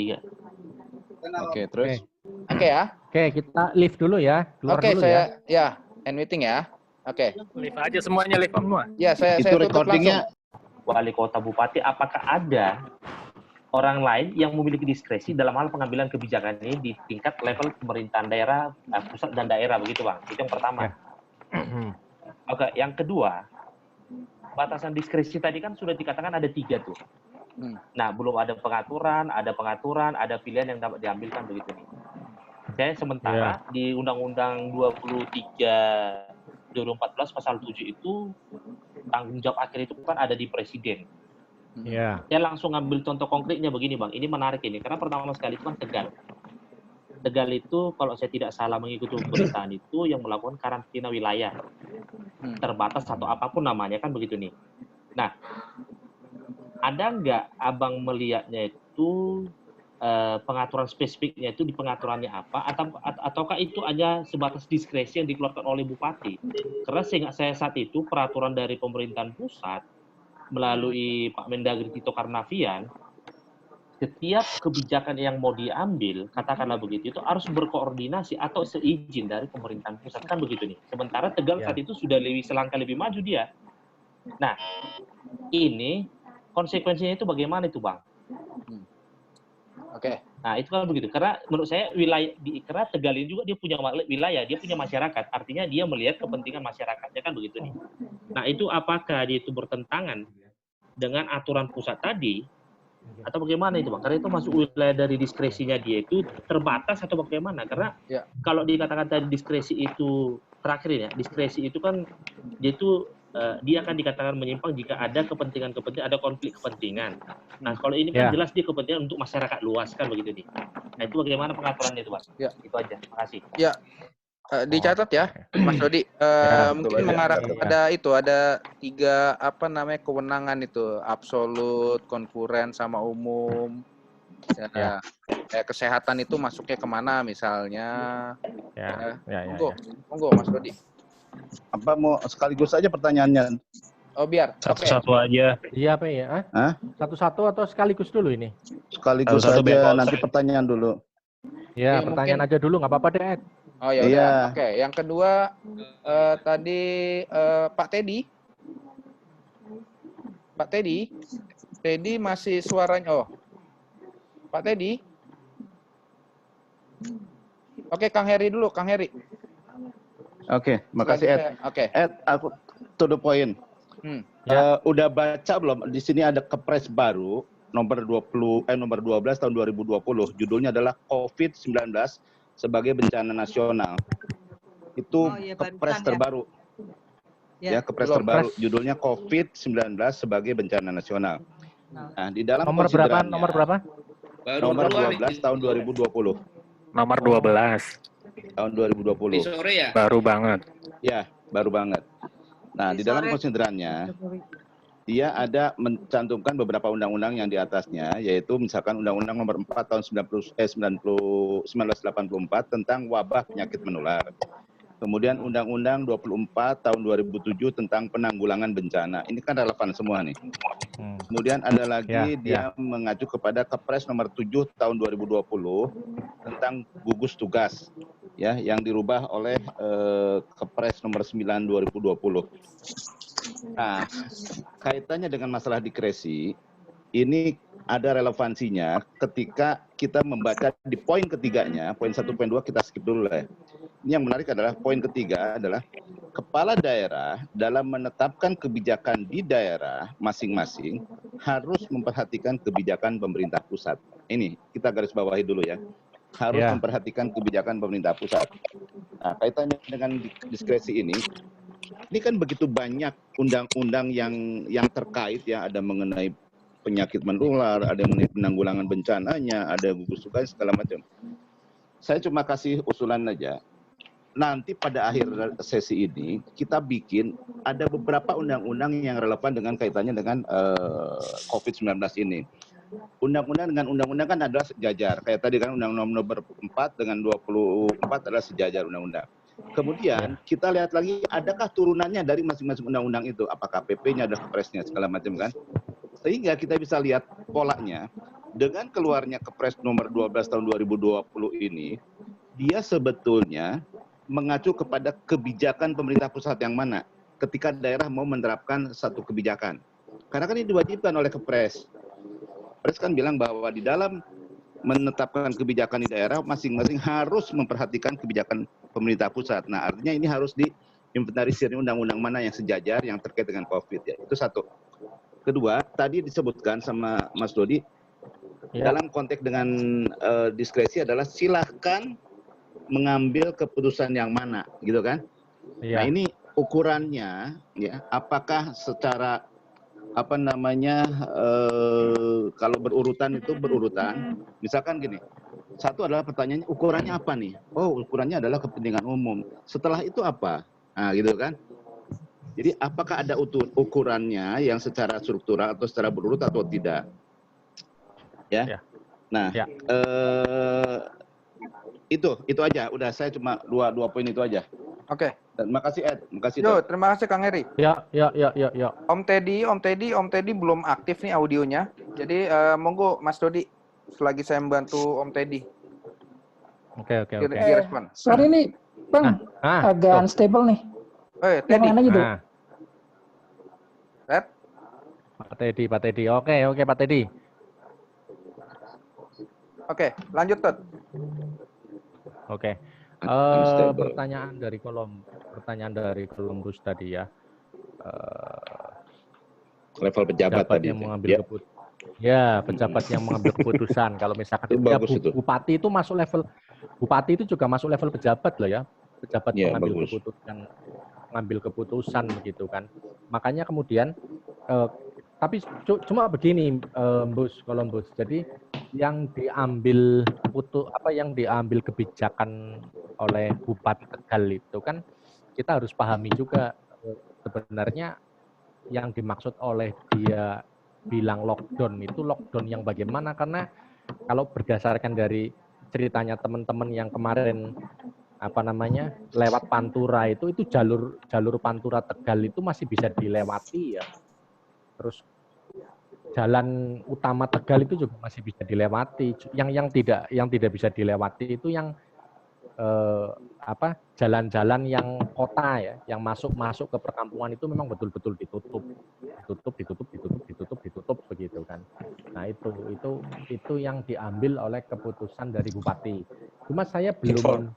Oke, terus. Oke ya. Oke, kita leave dulu ya. Keluar dulu ya. End meeting ya. Oke. Leave aja semuanya, leave semua. Ya, saya tutup recordingnya. Wali kota bupati, apakah ada orang lain yang memiliki diskresi dalam hal pengambilan kebijakan ini di tingkat level pemerintahan daerah, pusat dan daerah, begitu Bang? Itu yang pertama. Oke, yang kedua, batasan diskresi tadi kan sudah dikatakan ada 3 tuh. Nah, belum ada pengaturan, ada pilihan yang dapat diambilkan begitu nih. Saya sementara di Undang-Undang 23 2014 pasal 7 itu tanggung jawab akhir itu kan ada di Presiden. Saya langsung ambil contoh konkretnya begini Bang, ini menarik ini, karena pertama sekali itu kan Tegal. Tegal itu kalau saya tidak salah mengikuti pemerintahan itu yang melakukan karantina wilayah. Terbatas atau apapun namanya kan begitu nih. Nah, ada nggak Abang melihatnya itu pengaturan spesifiknya itu di pengaturannya apa, ataukah itu hanya sebatas diskresi yang dikeluarkan oleh bupati? Karena seingat saya saat itu peraturan dari pemerintahan pusat melalui Pak Mendagri Tito Karnavian, setiap kebijakan yang mau diambil, katakanlah begitu, itu harus berkoordinasi atau seizin dari pemerintahan pusat, kan begitu nih. Sementara Tegal saat itu sudah selangkah lebih maju dia. Nah, ini konsekuensinya itu bagaimana itu Bang? Oke. Nah, itu kan begitu. Karena menurut saya karena Tegal ini juga dia punya wilayah, dia punya masyarakat. Artinya dia melihat kepentingan masyarakatnya kan begitu nih. Nah, itu apakah dia itu bertentangan dengan aturan pusat tadi atau bagaimana itu Bang? Karena itu masuk wilayah dari diskresinya dia itu terbatas atau bagaimana? Karena kalau dikatakan tadi diskresi itu terakhir ya, diskresi itu kan dia itu dia akan dikatakan menyimpang jika ada kepentingan-kepentingan, ada konflik kepentingan. Nah, kalau ini kan jelas dia kepentingan untuk masyarakat luas kan begitu nih. Nah, itu bagaimana pengaturannya itu, Pak? Ya. Itu aja. Terima kasih. Ya. Dicatat ya, Mas Dodi. Ya, Mungkin betul, mengarah betul. pada itu ada 3 kewenangan itu, absolut, konkuren, sama umum. Ya. Kesehatan itu masuknya kemana misalnya? Ya. Monggo Mas Dodi. Apa mau sekaligus saja pertanyaannya? Oh biar. Satu-satu aja. Iya, Pak ya. Hah? Satu-satu atau sekaligus dulu ini? Sekaligus Satu-satu saja, bengkok. nanti pertanyaan dulu. Ya, Oke, pertanyaan mungkin- aja dulu, nggak apa-apa deh, Ed. Oh ya udah. Iya. Oke, yang kedua tadi Pak Teddy. Pak Teddy. Teddy masih suaranya. Oh. Pak Teddy. Oke, Kang Heri dulu, Kang Heri. Oke, makasih Ed. Oke. Ed, aku to the point. Ya. Udah baca belum? Di sini ada kepres baru nomor 12 tahun 2020. Judulnya adalah COVID-19 sebagai bencana nasional. Itu kepres terbaru. Ya, kepres Belum. terbaru. Judulnya COVID-19 sebagai bencana nasional. Nah, di dalam Nomor berapa? konsiderannya, Nomor berapa? nomor 12 tahun 2020. Nomor 12. Tahun 2020. Baru banget. Ya, baru banget. Nah, di dalam konsiderannya, dia ada mencantumkan beberapa undang-undang yang di atasnya, yaitu misalkan Undang-Undang Nomor 4 tahun 1984 tentang wabah penyakit menular. Kemudian Undang-Undang 24 tahun 2007 tentang penanggulangan bencana. Ini kan relevan semua nih. Kemudian ada lagi dia mengacu kepada Kepres Nomor 7 tahun 2020 tentang gugus tugas, ya, yang dirubah oleh Kepres Nomor 9 2020. Nah, kaitannya dengan masalah diskresi, ini ada relevansinya ketika kita membaca di poin ketiganya, poin 1, poin 2 kita skip dulu lah ya. Ini yang menarik adalah poin ketiga adalah kepala daerah dalam menetapkan kebijakan di daerah masing-masing harus memperhatikan kebijakan pemerintah pusat. Ini kita garis bawahi dulu ya. Harus memperhatikan kebijakan pemerintah pusat. Nah, kaitannya dengan diskresi ini kan begitu banyak undang-undang yang terkait ya, ada mengenai penyakit menular, ada mengenai penanggulangan bencananya, ada gugus tugas segala macam. Saya cuma kasih usulan aja. Nanti pada akhir sesi ini kita bikin ada beberapa undang-undang yang relevan dengan kaitannya dengan COVID-19 ini. Undang-undang dengan undang-undang kan adalah sejajar. Kayak tadi kan Undang-Undang Nomor 4 dengan 24 adalah sejajar undang-undang. Kemudian kita lihat lagi adakah turunannya dari masing-masing undang-undang itu, apakah PP-nya ada kepresnya segala macam kan. Sehingga kita bisa lihat polanya dengan keluarnya Kepres Nomor 12 tahun 2020 ini, dia sebetulnya mengacu kepada kebijakan pemerintah pusat yang mana ketika daerah mau menerapkan satu kebijakan. Karena kan ini diwajibkan oleh Kepres. Kepres kan bilang bahwa di dalam menetapkan kebijakan di daerah masing-masing harus memperhatikan kebijakan pemerintah pusat. Nah, artinya ini harus diinventarisir undang-undang mana yang sejajar yang terkait dengan COVID ya. Itu satu. Kedua, tadi disebutkan sama Mas Dodi dalam konteks dengan diskresi adalah silahkan mengambil keputusan yang mana, gitu kan? Nah, ini ukurannya ya, apakah secara kalau berurutan itu berurutan. Misalkan gini, satu adalah pertanyaannya ukurannya apa nih? Oh, ukurannya adalah kepentingan umum. Setelah itu apa? Nah, gitu kan? Jadi apakah ada ukurannya yang secara struktural atau secara berurut atau tidak? Ya. Nah, itu aja. Udah, saya cuma dua poin itu aja. Oke. Dan makasih Ed, makasih. Yo, terima kasih Kang Heri. Ya. Om Teddy belum aktif nih audionya. Jadi monggo Mas Dodi selagi saya membantu Om Teddy. Oke. Direspon. Sorry nih, Bang. Agak unstable nih. Teddy. Yang mana gitu? Pak Teddy. Oke, Pak Teddy. Oke, lanjut, Ted. Oke. Pertanyaan dari Columbus tadi ya. Level pejabat tadi. Yang mengambil pejabat yang mengambil keputusan. Kalau misalkan bupati itu masuk level, bupati itu juga masuk level pejabat loh ya. Pejabat mengambil keputusan begitu kan. Makanya kemudian tapi cuma begini, Columbus. Jadi yang diambil yang diambil kebijakan oleh Bupati Tegal itu kan kita harus pahami juga sebenarnya yang dimaksud oleh dia bilang lockdown itu lockdown yang bagaimana, karena kalau berdasarkan dari ceritanya teman-teman yang kemarin lewat Pantura itu jalur Pantura Tegal itu masih bisa dilewati ya. Terus jalan utama Tegal itu juga masih bisa dilewati. Yang tidak bisa dilewati itu yang jalan-jalan yang kota ya, yang masuk ke perkampungan itu memang betul-betul ditutup begitu kan. Nah itu yang diambil oleh keputusan dari Bupati. Cuma saya belum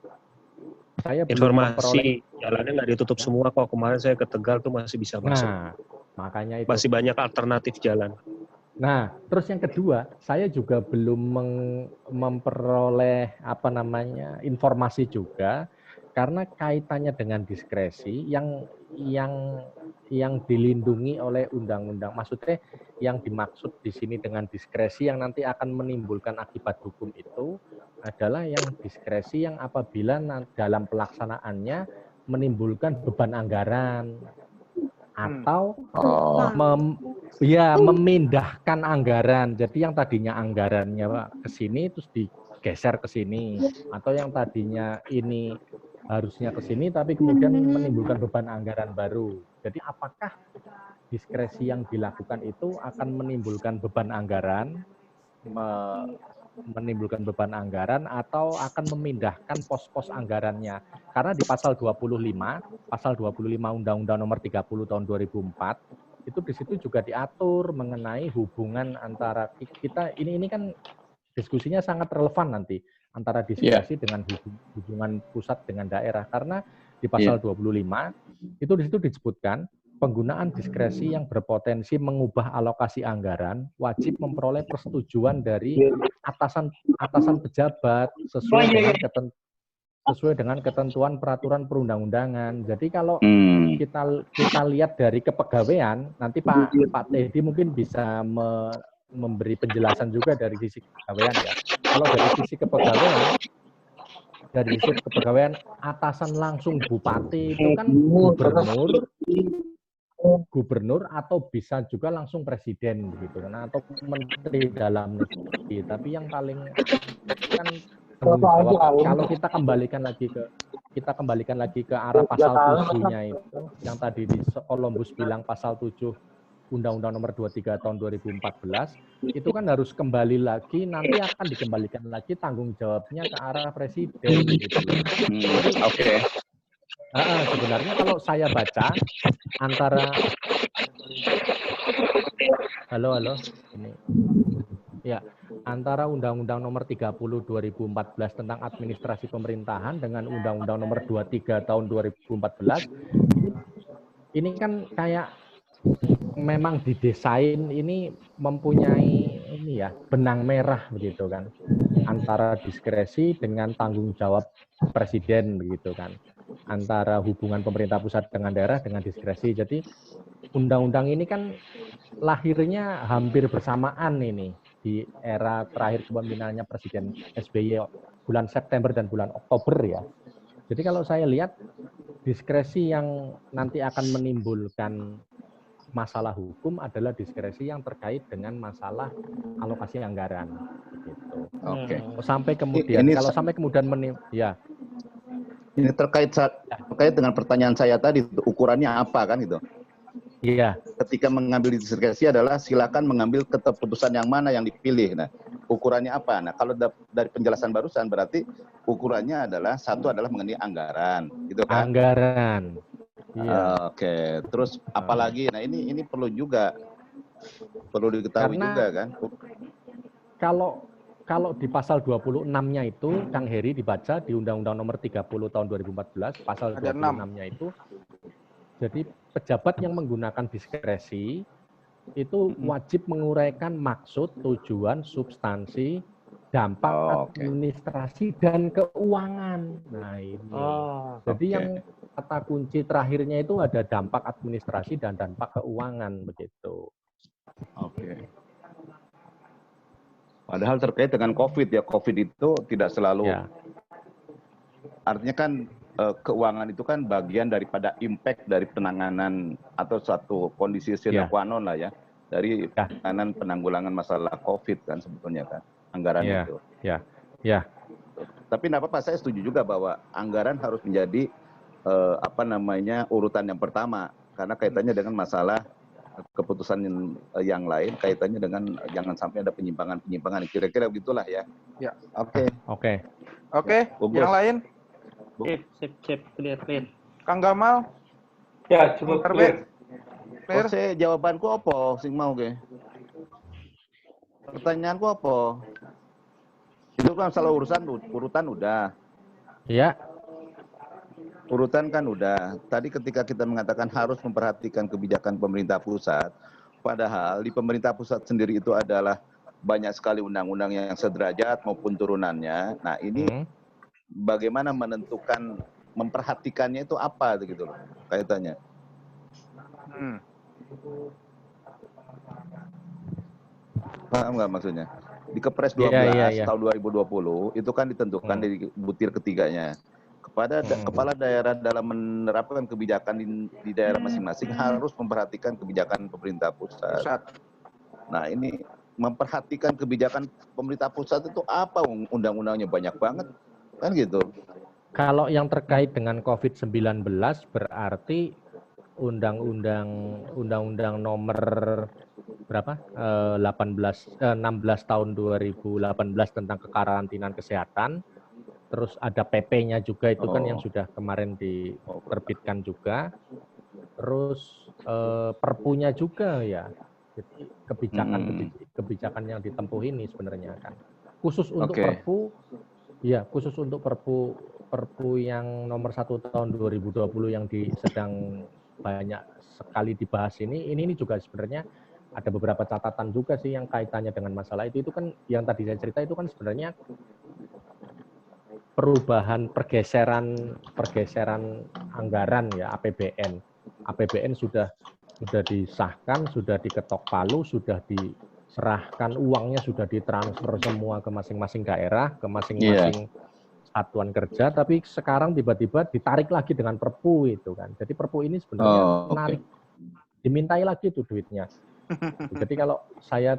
informasi jalannya nggak ditutup semua kok. Kemarin saya ke Tegal tuh masih bisa masuk. Nah, makanya itu masih banyak alternatif jalan. Nah, terus yang kedua, saya juga belum memperoleh informasi juga karena kaitannya dengan diskresi yang dilindungi oleh undang-undang. Maksudnya yang dimaksud di sini dengan diskresi yang nanti akan menimbulkan akibat hukum itu adalah yang diskresi yang apabila dalam pelaksanaannya menimbulkan beban anggaran atau memindahkan anggaran. Jadi yang tadinya anggarannya ke sini terus digeser ke sini, atau yang tadinya ini harusnya ke sini tapi kemudian menimbulkan beban anggaran baru. Jadi apakah diskresi yang dilakukan itu akan menimbulkan beban anggaran, atau akan memindahkan pos-pos anggarannya. Karena di pasal 25 Undang-Undang Nomor 30 Tahun 2004 itu di situ juga diatur mengenai hubungan antara kita ini kan diskusinya sangat relevan nanti antara diskresi dengan hubungan pusat dengan daerah, karena di pasal 25 itu di situ disebutkan penggunaan diskresi yang berpotensi mengubah alokasi anggaran wajib memperoleh persetujuan dari atasan pejabat sesuai dengan ketentuan peraturan perundang-undangan. Jadi kalau kita lihat dari kepegawaian, nanti Pak Teddy mungkin bisa memberi penjelasan juga dari sisi kepegawaian ya. Kalau dari sisi kepegawaian atasan langsung bupati itu kan gubernur atau bisa juga langsung presiden begitu kan, atau menteri dalam negeri. Tapi yang paling kan kalau kita kembalikan lagi ke arah pasal 7-nya itu yang tadi di Columbus bilang pasal 7 Undang-Undang Nomor 23 Tahun 2014 itu kan harus kembali lagi, nanti akan dikembalikan lagi tanggung jawabnya ke arah presiden gitu. Oke. Sebenarnya kalau saya baca antara antara Undang-Undang Nomor 30 2014 tentang administrasi pemerintahan dengan Undang-Undang Nomor 23 Tahun 2014 ini kan kayak memang didesain ini mempunyai benang merah begitu kan, antara diskresi dengan tanggung jawab presiden begitu kan, antara hubungan pemerintah pusat dengan daerah dengan diskresi. Jadi undang-undang ini kan lahirnya hampir bersamaan ini di era terakhir kepemimpinannya Presiden SBY bulan September dan bulan Oktober ya. Jadi kalau saya lihat diskresi yang nanti akan menimbulkan masalah hukum adalah diskresi yang terkait dengan masalah alokasi anggaran gitu. Oke. Sampai kemudian ini terkait dengan pertanyaan saya tadi, ukurannya apa kan gitu. Iya. Ketika mengambil diskresi adalah silakan mengambil keputusan yang mana yang dipilih. Nah, ukurannya apa? Nah, kalau dari penjelasan barusan berarti ukurannya adalah satu adalah mengenai anggaran, gitu kan? Anggaran. Iya. Oke. Terus apalagi? Nah, ini perlu diketahui juga kan? Kalau di pasal 26-nya itu, Kang Heri dibaca di Undang-Undang Nomor 30 Tahun 2014, pasal 26-nya itu, jadi pejabat yang menggunakan diskresi itu wajib menguraikan maksud, tujuan, substansi, dampak administrasi dan keuangan. Nah ini. Jadi yang kata kunci terakhirnya itu ada dampak administrasi dan dampak keuangan begitu. Oke. Padahal terkait dengan COVID ya, COVID itu tidak selalu, artinya kan keuangan itu kan bagian daripada impact dari penanganan atau suatu kondisi sine qua non lah ya, dari penanggulangan masalah COVID kan sebetulnya kan, anggaran itu. Tapi nggak apa-apa, saya setuju juga bahwa anggaran harus menjadi urutan yang pertama, karena kaitannya dengan masalah keputusan yang lain, kaitannya dengan jangan sampai ada penyimpangan. Kira-kira begitulah ya. Ya. Oke. Yang lain? Sip, clear. Kang Gamal? Ya, cukup clear. Saya jawabanku apa? Sing mau ke? Pertanyaanku apa? Itu kan salah urutan udah. Iya. Urutan kan udah. Tadi ketika kita mengatakan harus memperhatikan kebijakan pemerintah pusat, padahal di pemerintah pusat sendiri itu adalah banyak sekali undang-undang yang sederajat maupun turunannya. Nah ini bagaimana menentukan, memperhatikannya itu apa gitu loh kaitannya. Paham nggak maksudnya? Di Kepres 12 tahun 2020 itu kan ditentukan di butir ketiganya. Kepada kepala daerah dalam menerapkan kebijakan di daerah masing-masing harus memperhatikan kebijakan pemerintah pusat. Nah ini memperhatikan kebijakan pemerintah pusat itu apa? Undang-undangnya banyak banget kan gitu. Kalau yang terkait dengan COVID-19 berarti undang-undang nomor berapa? 16 tahun 2018 tentang kekarantinaan kesehatan. Terus ada PP-nya juga itu kan yang sudah kemarin diterbitkan juga. Terus Perpunya juga ya. Jadi kebijakan yang ditempuh ini sebenarnya kan. Khusus untuk Perpu, ya khusus untuk Perpu yang nomor 1 tahun 2020 yang sedang banyak sekali dibahas ini juga sebenarnya ada beberapa catatan juga sih yang kaitannya dengan masalah itu kan yang tadi saya cerita itu kan sebenarnya perubahan pergeseran anggaran ya APBN. APBN sudah disahkan, sudah diketok palu, sudah diserahkan uangnya, sudah ditransfer semua ke masing-masing daerah, ke masing-masing satuan kerja, tapi sekarang tiba-tiba ditarik lagi dengan Perpu itu kan. Jadi Perpu ini sebenarnya menarik, dimintai lagi tuh duitnya. Jadi kalau saya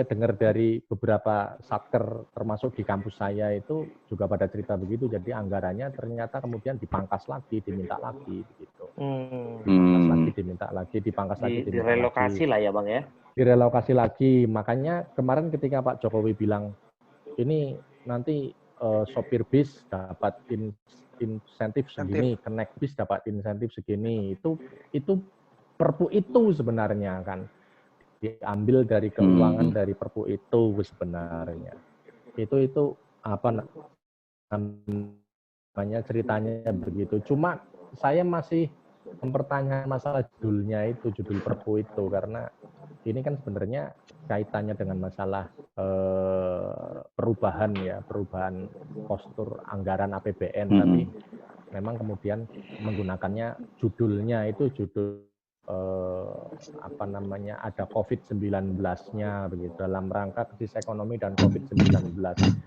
dengar dari beberapa satker termasuk di kampus saya itu juga pada cerita begitu. Jadi anggarannya ternyata kemudian dipangkas lagi, diminta lagi begitu. Dipangkas lagi, diminta lagi, dipangkas lagi, diminta direlokasi lagi. Lah ya Bang ya. Direlokasi lagi. Makanya kemarin ketika Pak Jokowi bilang ini nanti sopir bis dapat insentif segini, kenek bis dapat insentif segini. Itu Perpu itu sebenarnya kan diambil dari keuangan dari Perpu itu sebenarnya. Itu apa namanya ceritanya begitu. Cuma saya masih mempertanyakan masalah judulnya itu, judul Perpu itu, karena ini kan sebenarnya kaitannya dengan masalah perubahan postur anggaran APBN, tapi memang kemudian menggunakannya judulnya itu judul ada COVID-19-nya begitu dalam rangka krisis ekonomi dan COVID-19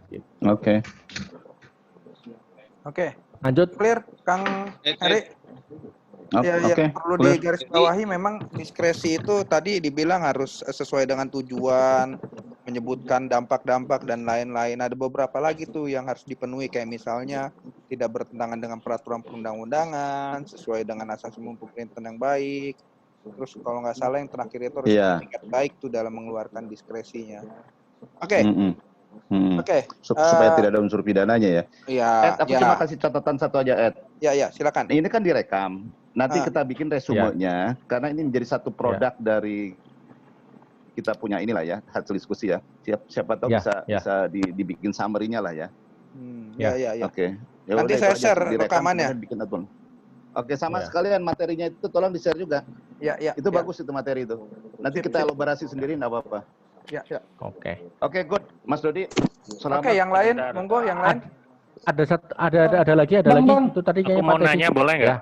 gitu. Oke. Lanjut. Clear, Kang Heri. Perlu digarisbawahi memang diskresi itu tadi dibilang harus sesuai dengan tujuan, menyebutkan dampak-dampak dan lain-lain. Ada beberapa lagi tuh yang harus dipenuhi, kayak misalnya tidak bertentangan dengan peraturan perundang-undangan, sesuai dengan asas umum pemerintahan yang baik. Terus kalau nggak salah yang terakhir itu harus tingkat baik tuh dalam mengeluarkan diskresinya. Supaya tidak ada unsur pidananya ya. Iya. Aku cuma kasih catatan satu aja, Ed. Ya, silakan. Ini kan direkam. Nanti kita bikin resumenya, karena ini menjadi satu produk dari kita punya inilah ya, hasil diskusi ya. Siapa tahu bisa dibikin summary-nya lah ya. Oke. Nanti saya share rekamannya. Sama sekalian materinya itu tolong di-share juga. Itu bagus itu materi itu. Nanti kita elaborasi sendiri, nggak apa-apa. Oke, good. Mas Dodi, selamat. Oke, yang lain, monggo yang lain. Ada lagi itu tadi kayaknya mau nanya boleh nggak?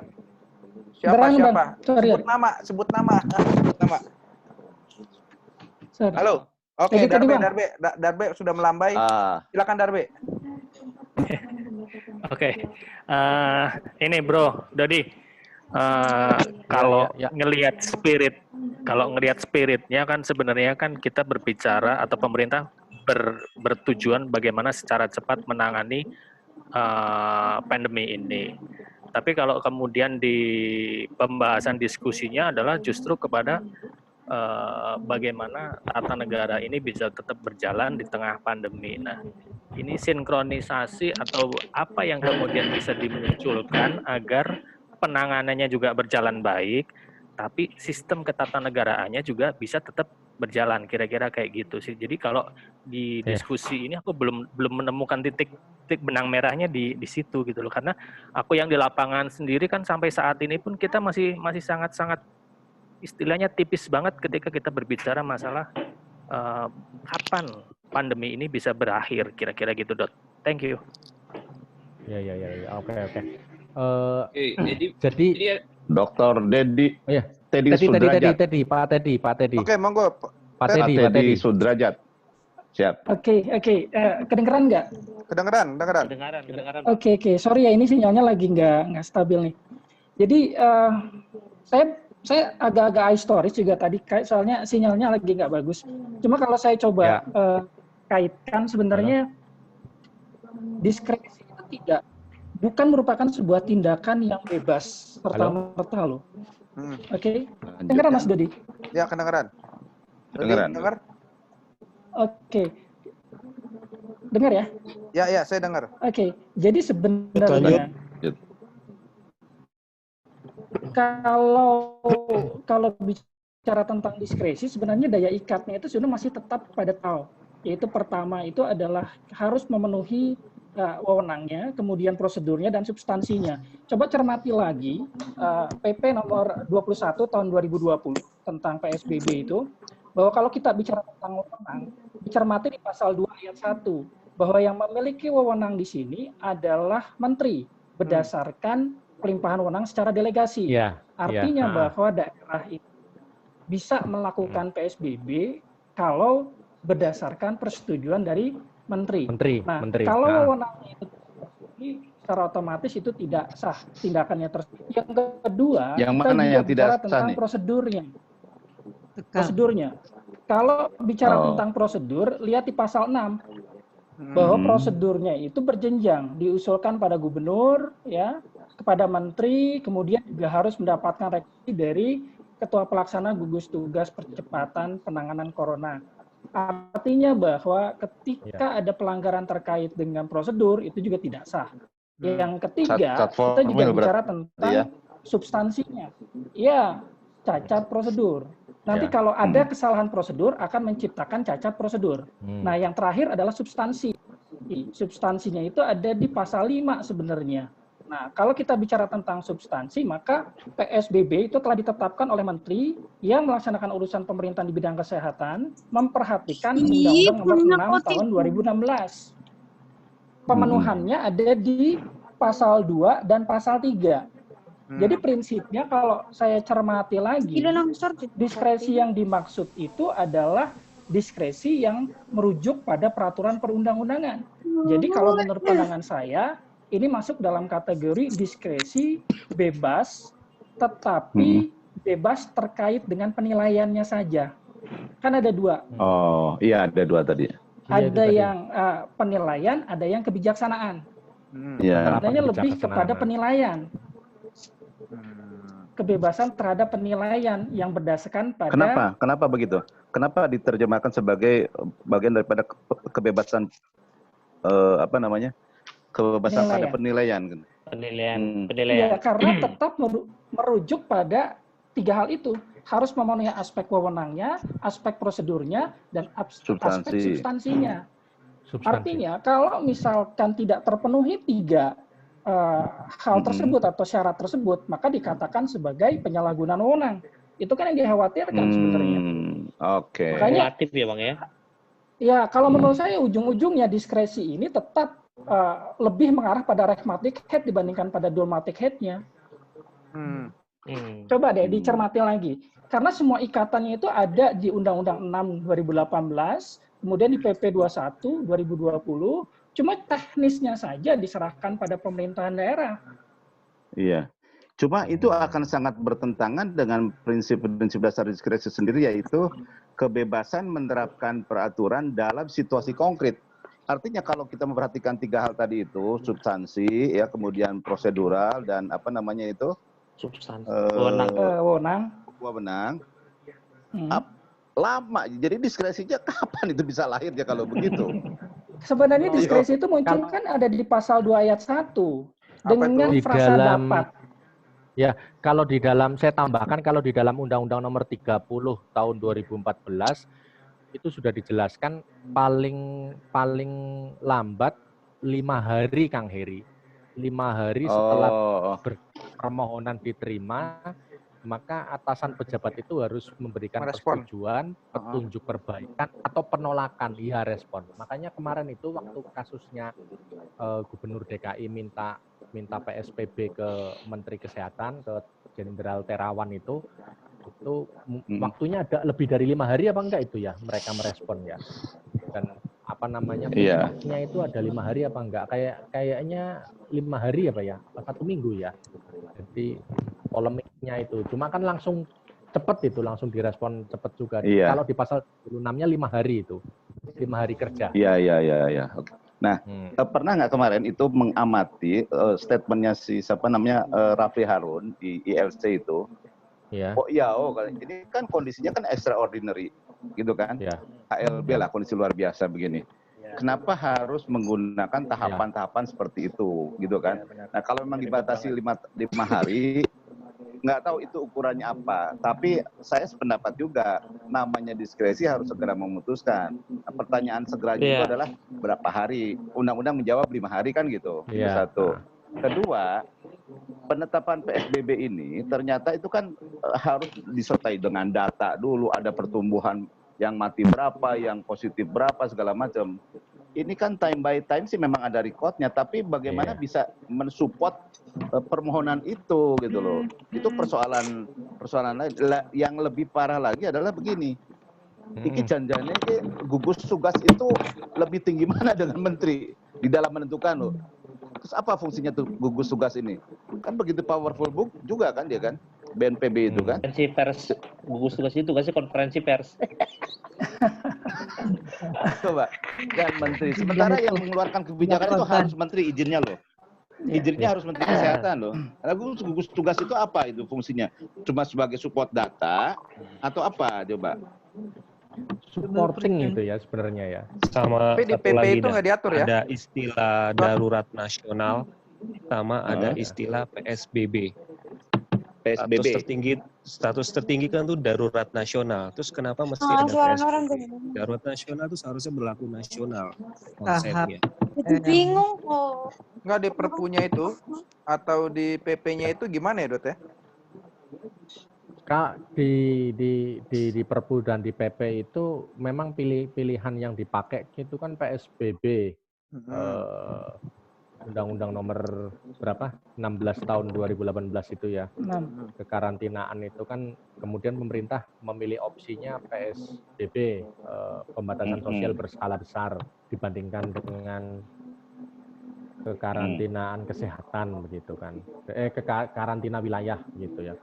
Siapa? Sebut nama. Halo. Oke, Jadi tadi, Bang. Darbe sudah melambai. Silakan Darbe. Oke. Ini Bro, Dodi. Kalau ngelihat spiritnya kan sebenarnya kan kita berbicara atau pemerintah bertujuan bagaimana secara cepat menangani pandemi ini. Tapi kalau kemudian di pembahasan diskusinya adalah justru kepada bagaimana tata negara ini bisa tetap berjalan di tengah pandemi. Nah, ini sinkronisasi atau apa yang kemudian bisa dimunculkan agar penanganannya juga berjalan baik, tapi sistem ketatanegaraannya juga bisa tetap berjalan, kira-kira kayak gitu sih. Jadi kalau di diskusi ini aku belum menemukan titik benang merahnya di situ gitu loh, karena aku yang di lapangan sendiri kan sampai saat ini pun kita masih sangat istilahnya tipis banget ketika kita berbicara masalah kapan pandemi ini bisa berakhir, kira-kira gitu, Dot. Thank you. Ya. Oke. Jadi Dr. Dedi. Oh ya. Teddy Sudrajat. Pak Teddy. Oke, monggo. Pak Teddy Sudrajat. Siap. Oke. Kedengeran nggak? Kedengeran. Oke. Sorry ya, ini sinyalnya lagi nggak stabil nih. Jadi saya agak-agak ahistoris juga tadi, soalnya sinyalnya lagi nggak bagus. Cuma kalau saya coba kaitkan, sebenarnya diskresi itu bukan merupakan sebuah tindakan yang bebas serta-merta loh. Oke. Kedengeran Mas Dodi? Ya, kedengeran. Dengar? Oke. Dengar ya? Ya, saya dengar. Oke. Jadi sebenarnya kalau bicara tentang diskresi, sebenarnya daya ikatnya itu sebenarnya masih tetap pada TAO. Yaitu pertama itu adalah harus memenuhi wewenangnya, kemudian prosedurnya dan substansinya. Coba cermati lagi PP nomor 21 tahun 2020 tentang PSBB itu, bahwa kalau kita bicara tentang wewenang, dicermati di pasal 2 ayat 1, bahwa yang memiliki wewenang di sini adalah menteri berdasarkan pelimpahan wewenang secara delegasi. Artinya bahwa daerah itu bisa melakukan PSBB kalau berdasarkan persetujuan dari menteri. Kalau wewenangnya itu secara otomatis itu tidak sah tindakannya tersebut. Yang kedua, yang mana yang tidak sah tentang prosedurnya. Kalau bicara tentang prosedur, lihat di pasal 6 bahwa prosedurnya itu berjenjang, diusulkan pada gubernur, ya, kepada menteri, kemudian juga harus mendapatkan revisi dari ketua pelaksana gugus tugas percepatan penanganan corona. Artinya bahwa ketika ada pelanggaran terkait dengan prosedur itu juga tidak sah. Yang ketiga, kita juga bicara tentang substansinya. Ya, cacat prosedur. Nanti kalau ada kesalahan prosedur akan menciptakan cacat prosedur. Nah, yang terakhir adalah substansi. Substansinya itu ada di pasal 5 sebenarnya. Nah, kalau kita bicara tentang substansi, maka PSBB itu telah ditetapkan oleh Menteri yang melaksanakan urusan pemerintahan di bidang kesehatan, memperhatikan Undang-Undang Nomor 6 tahun 2016. Pemenuhannya ada di pasal 2 dan pasal 3. Jadi prinsipnya kalau saya cermati lagi, diskresi yang dimaksud itu adalah diskresi yang merujuk pada peraturan perundang-undangan. Jadi kalau menurut pandangan saya, ini masuk dalam kategori diskresi bebas, tetapi bebas terkait dengan penilaiannya saja. Kan ada dua. Oh, iya ada dua tadi. Ada yang penilaian, ada yang kebijaksanaan. Sebenarnya lebih kepada penilaian. Kebebasan terhadap penilaian yang berdasarkan pada... Kenapa begitu? Kenapa diterjemahkan sebagai bagian daripada kebebasan kebebasan pada penilaian? Ya, karena tetap merujuk pada tiga hal itu. Harus memenuhi aspek wewenangnya, aspek prosedurnya, dan aspek substansinya. Artinya kalau misalkan tidak terpenuhi tiga hal tersebut atau syarat tersebut, maka dikatakan sebagai penyalahgunaan wewenang. Itu kan yang dikhawatirkan sebenarnya. Oke. Makanya, aktif ya Bang ya? Ya, kalau menurut saya ujung-ujungnya diskresi ini tetap lebih mengarah pada rheumatic head dibandingkan pada dogmatic head-nya. Coba deh dicermati lagi. karena semua ikatannya itu ada di Undang-Undang 6 2018, kemudian di PP 21 2020, cuma teknisnya saja diserahkan pada pemerintahan daerah. Iya. Cuma itu akan sangat bertentangan dengan prinsip-prinsip dasar diskresi sendiri, yaitu kebebasan menerapkan peraturan dalam situasi konkret. Artinya kalau kita memperhatikan 3 hal tadi itu, substansi, ya, kemudian prosedural, dan apa namanya itu? Substansi. Wewenang. Lama. Jadi diskresinya kapan itu bisa lahir ya kalau begitu? Sebenarnya diskresi itu muncul kan ada di pasal 2 ayat 1 dengan frasa dapat. Ya, kalau di dalam, saya tambahkan, kalau di dalam Undang-Undang Nomor 30 tahun 2014 itu sudah dijelaskan paling lambat 5 hari, Kang Heri. 5 hari setelah permohonan diterima, maka atasan pejabat itu harus memberikan persetujuan, petunjuk perbaikan atau penolakan, iya respon. Makanya kemarin itu waktu kasusnya Gubernur DKI minta PSBB ke Menteri Kesehatan, ke Jenderal Terawan itu waktunya ada lebih dari 5 hari apa enggak itu ya mereka merespon ya. Dan apa namanya puncaknya itu ada 5 hari apa enggak? Kayaknya 5 hari apa ya? 1 minggu ya. Jadi polemiknya itu. Cuma kan langsung cepet itu, langsung direspon cepet juga. Kalau di pasal 26-nya 5 hari itu. 5 hari kerja. Iya. Nah, pernah nggak kemarin itu mengamati statementnya Rafli Harun di ILC itu? Iya. Ini kan kondisinya kan extraordinary, gitu kan? HLB lah, kondisi luar biasa begini. Kenapa harus menggunakan tahapan-tahapan seperti itu, gitu kan? Nah, kalau memang dibatasi 5 hari, nggak tahu itu ukurannya apa. Tapi saya sependapat juga, namanya diskresi harus segera memutuskan. Nah, pertanyaan segera itu adalah berapa hari? Undang-undang menjawab 5 hari kan gitu. Itu satu. Kedua, penetapan PSBB ini ternyata itu kan harus disertai dengan data dulu, ada pertumbuhan yang mati berapa, yang positif berapa, segala macam. Ini kan time by time sih memang ada recordnya, tapi bagaimana bisa mensupport permohonan itu gitu loh. Itu persoalan lain. Yang lebih parah lagi adalah begini. Iki janjane gugus tugas itu lebih tinggi mana dengan menteri di dalam menentukan loh. Terus apa fungsinya tuh gugus tugas ini? Kan begitu powerful book juga kan dia kan? BNPB itu kan? Konferensi pers, gugus tugas itu kasih konferensi pers. Coba, dan menteri. Sementara yang mengeluarkan kebijakan itu harus menteri izinnya loh. Izinnya harus menteri kesehatan loh. Karena gugus tugas itu apa itu fungsinya? Cuma sebagai support data atau apa coba? Supporting itu ya sebenarnya ya. Sama tapi di satu PP lagi itu nggak diatur ya? Ada istilah darurat nasional, sama ada istilah PSBB. Status tertinggi kan tuh darurat nasional. Terus kenapa mesti ada PSBB? Darurat nasional itu seharusnya berlaku nasional konsepnya. Bingung kok. Nggak di perpunya itu atau di PP-nya itu gimana ya, Dot ya? Kak, di Perpu dan di PP itu memang pilihan yang dipakai itu kan PSBB. Undang-Undang nomor berapa? 16 tahun 2018 itu ya. Kekarantinaan itu kan kemudian pemerintah memilih opsinya PSBB, pembatasan sosial berskala besar dibandingkan dengan kekarantinaan kesehatan begitu kan, karantina wilayah gitu ya,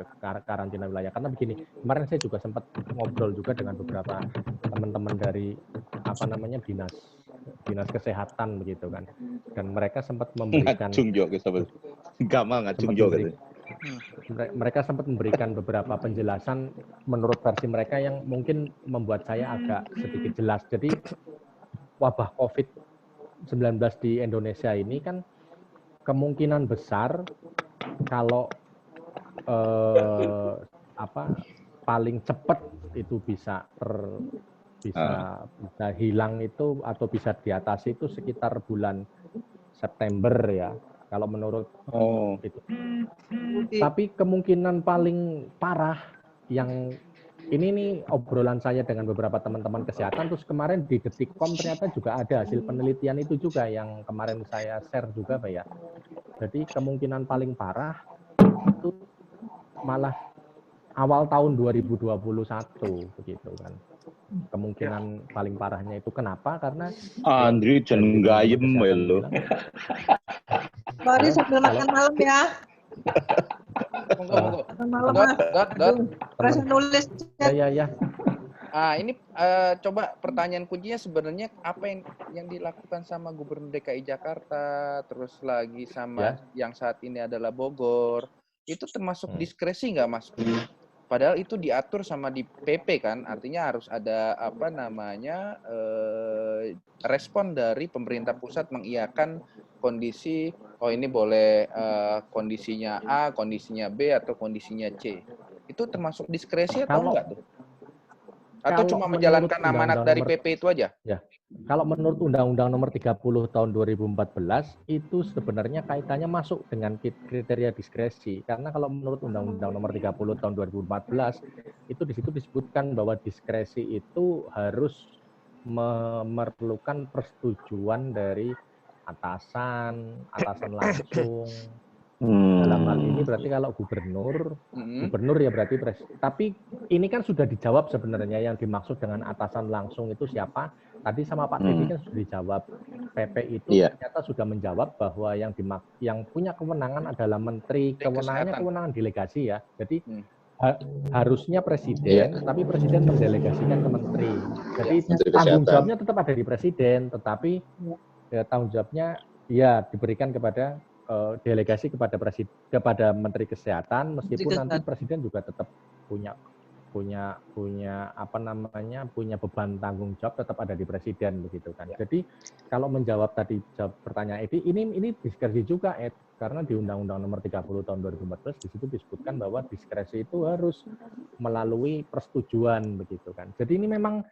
karantina wilayah. Karena begini, kemarin saya juga sempat ngobrol juga dengan beberapa teman-teman dari apa namanya dinas kesehatan begitu kan, dan mereka sempat memberikan mereka sempat memberikan beberapa penjelasan menurut versi mereka yang mungkin membuat saya agak sedikit jelas. Jadi wabah COVID-19 di Indonesia ini kan kemungkinan besar kalau paling cepat itu bisa hilang itu atau bisa diatasi itu sekitar bulan September ya kalau menurut itu. Tapi kemungkinan paling parah yang ini nih obrolan saya dengan beberapa teman-teman kesehatan, terus kemarin di Detikcom ternyata juga ada hasil penelitian itu juga yang kemarin saya share juga Pak ya. Jadi kemungkinan paling parah itu malah awal tahun 2021 begitu kan. Kemungkinan paling parahnya itu kenapa? Karena Andri jangan gayem lo. Mari sambil makan malam ya. Monggo. Malam Presen nulis. Ya. Ini coba pertanyaan kuncinya sebenarnya apa yang dilakukan sama Gubernur DKI Jakarta, terus lagi sama yang saat ini adalah Bogor, itu termasuk diskresi nggak, Mas? Padahal itu diatur sama di PP kan, artinya harus ada respon dari pemerintah pusat mengiyakan kondisi, ini boleh kondisinya A, kondisinya B, atau kondisinya C. Itu termasuk diskresi atau enggak tuh? Atau cuma menjalankan amanat dari PP itu aja? Ya. Kalau menurut Undang-Undang Nomor 30 Tahun 2014 itu sebenarnya kaitannya masuk dengan kriteria diskresi. Karena kalau menurut Undang-Undang Nomor 30 Tahun 2014 itu di situ disebutkan bahwa diskresi itu harus memerlukan persetujuan dari atasan langsung. Dalam hal ini berarti kalau gubernur ya berarti tapi ini kan sudah dijawab sebenarnya yang dimaksud dengan atasan langsung itu siapa. Tadi sama Pak Teddy kan sudah dijawab. PP itu ternyata sudah menjawab bahwa yang punya kewenangan adalah menteri, kewenangan delegasi ya. Jadi harusnya presiden, tapi presiden mendelegasikan ke menteri. Jadi tanggung jawabnya tetap ada di presiden, tetapi tanggung jawabnya ya diberikan kepada delegasi kepada Menteri Kesehatan, meskipun nanti Presiden juga tetap punya beban tanggung jawab tetap ada di Presiden begitu kan. Jadi kalau menjawab tadi pertanyaan ini diskresi juga karena di Undang-Undang Nomor 30 Tahun 2014 di situ disebutkan bahwa diskresi itu harus melalui persetujuan begitu kan. Jadi ini memang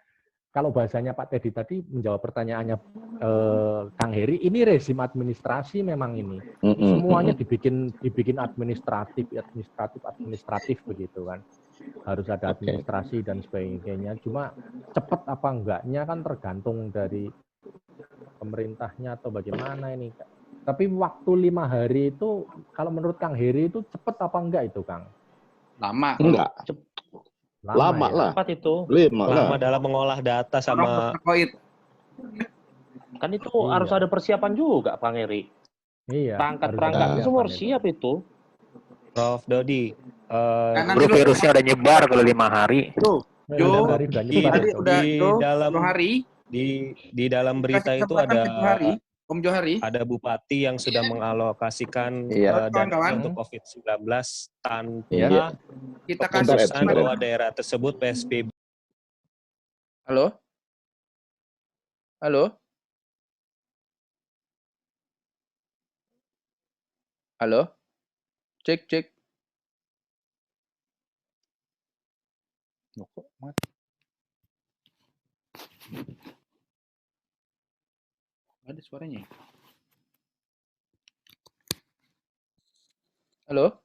kalau bahasanya Pak Teddy tadi menjawab pertanyaannya Kang Heri, ini rezim administrasi memang ini. Semuanya dibikin administratif begitu kan. Harus ada administrasi dan sebagainya. Cuma cepat apa enggaknya kan tergantung dari pemerintahnya atau bagaimana ini. Tapi waktu 5 hari itu, kalau menurut Kang Heri itu cepat apa enggak itu Kang? Lama. Enggak. Lama ya. lah. Cepat itu. Lama dalam mengolah data sama. Kan itu harus ada persiapan juga, Bang Eri. Iya. Perangkat-perangkat semua harus siap itu. Prof. Dodi. Bro, virusnya udah nyebar kalau 5 hari. Di dalam berita itu Om Johari, ada bupati yang sudah mengalokasikan dana untuk COVID-19 tanpa keputusan bahwa daerah tersebut PSBB. Halo? Cek. Kok mati? Ada suaranya. Halo?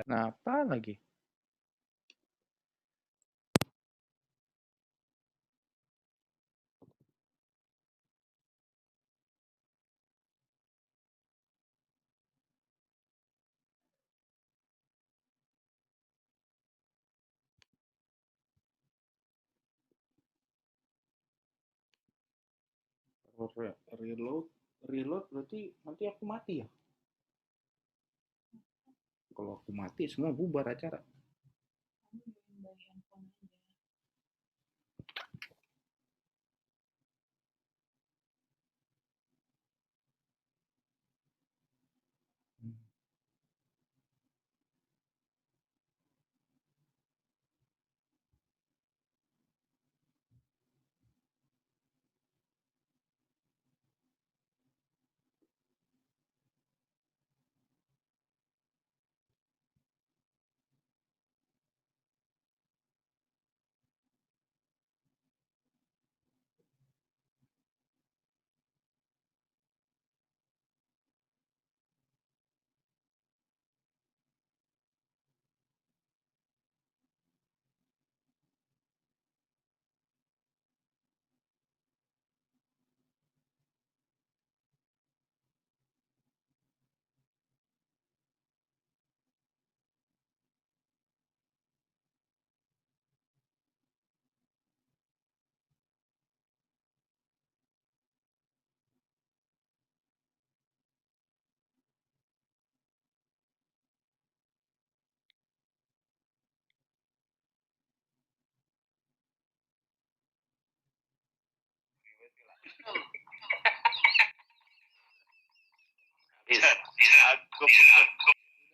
Kenapa lagi? Reload berarti nanti aku mati ya? Kalau aku mati semua bubar acara.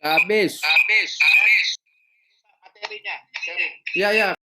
Habis. Materinya. Ya.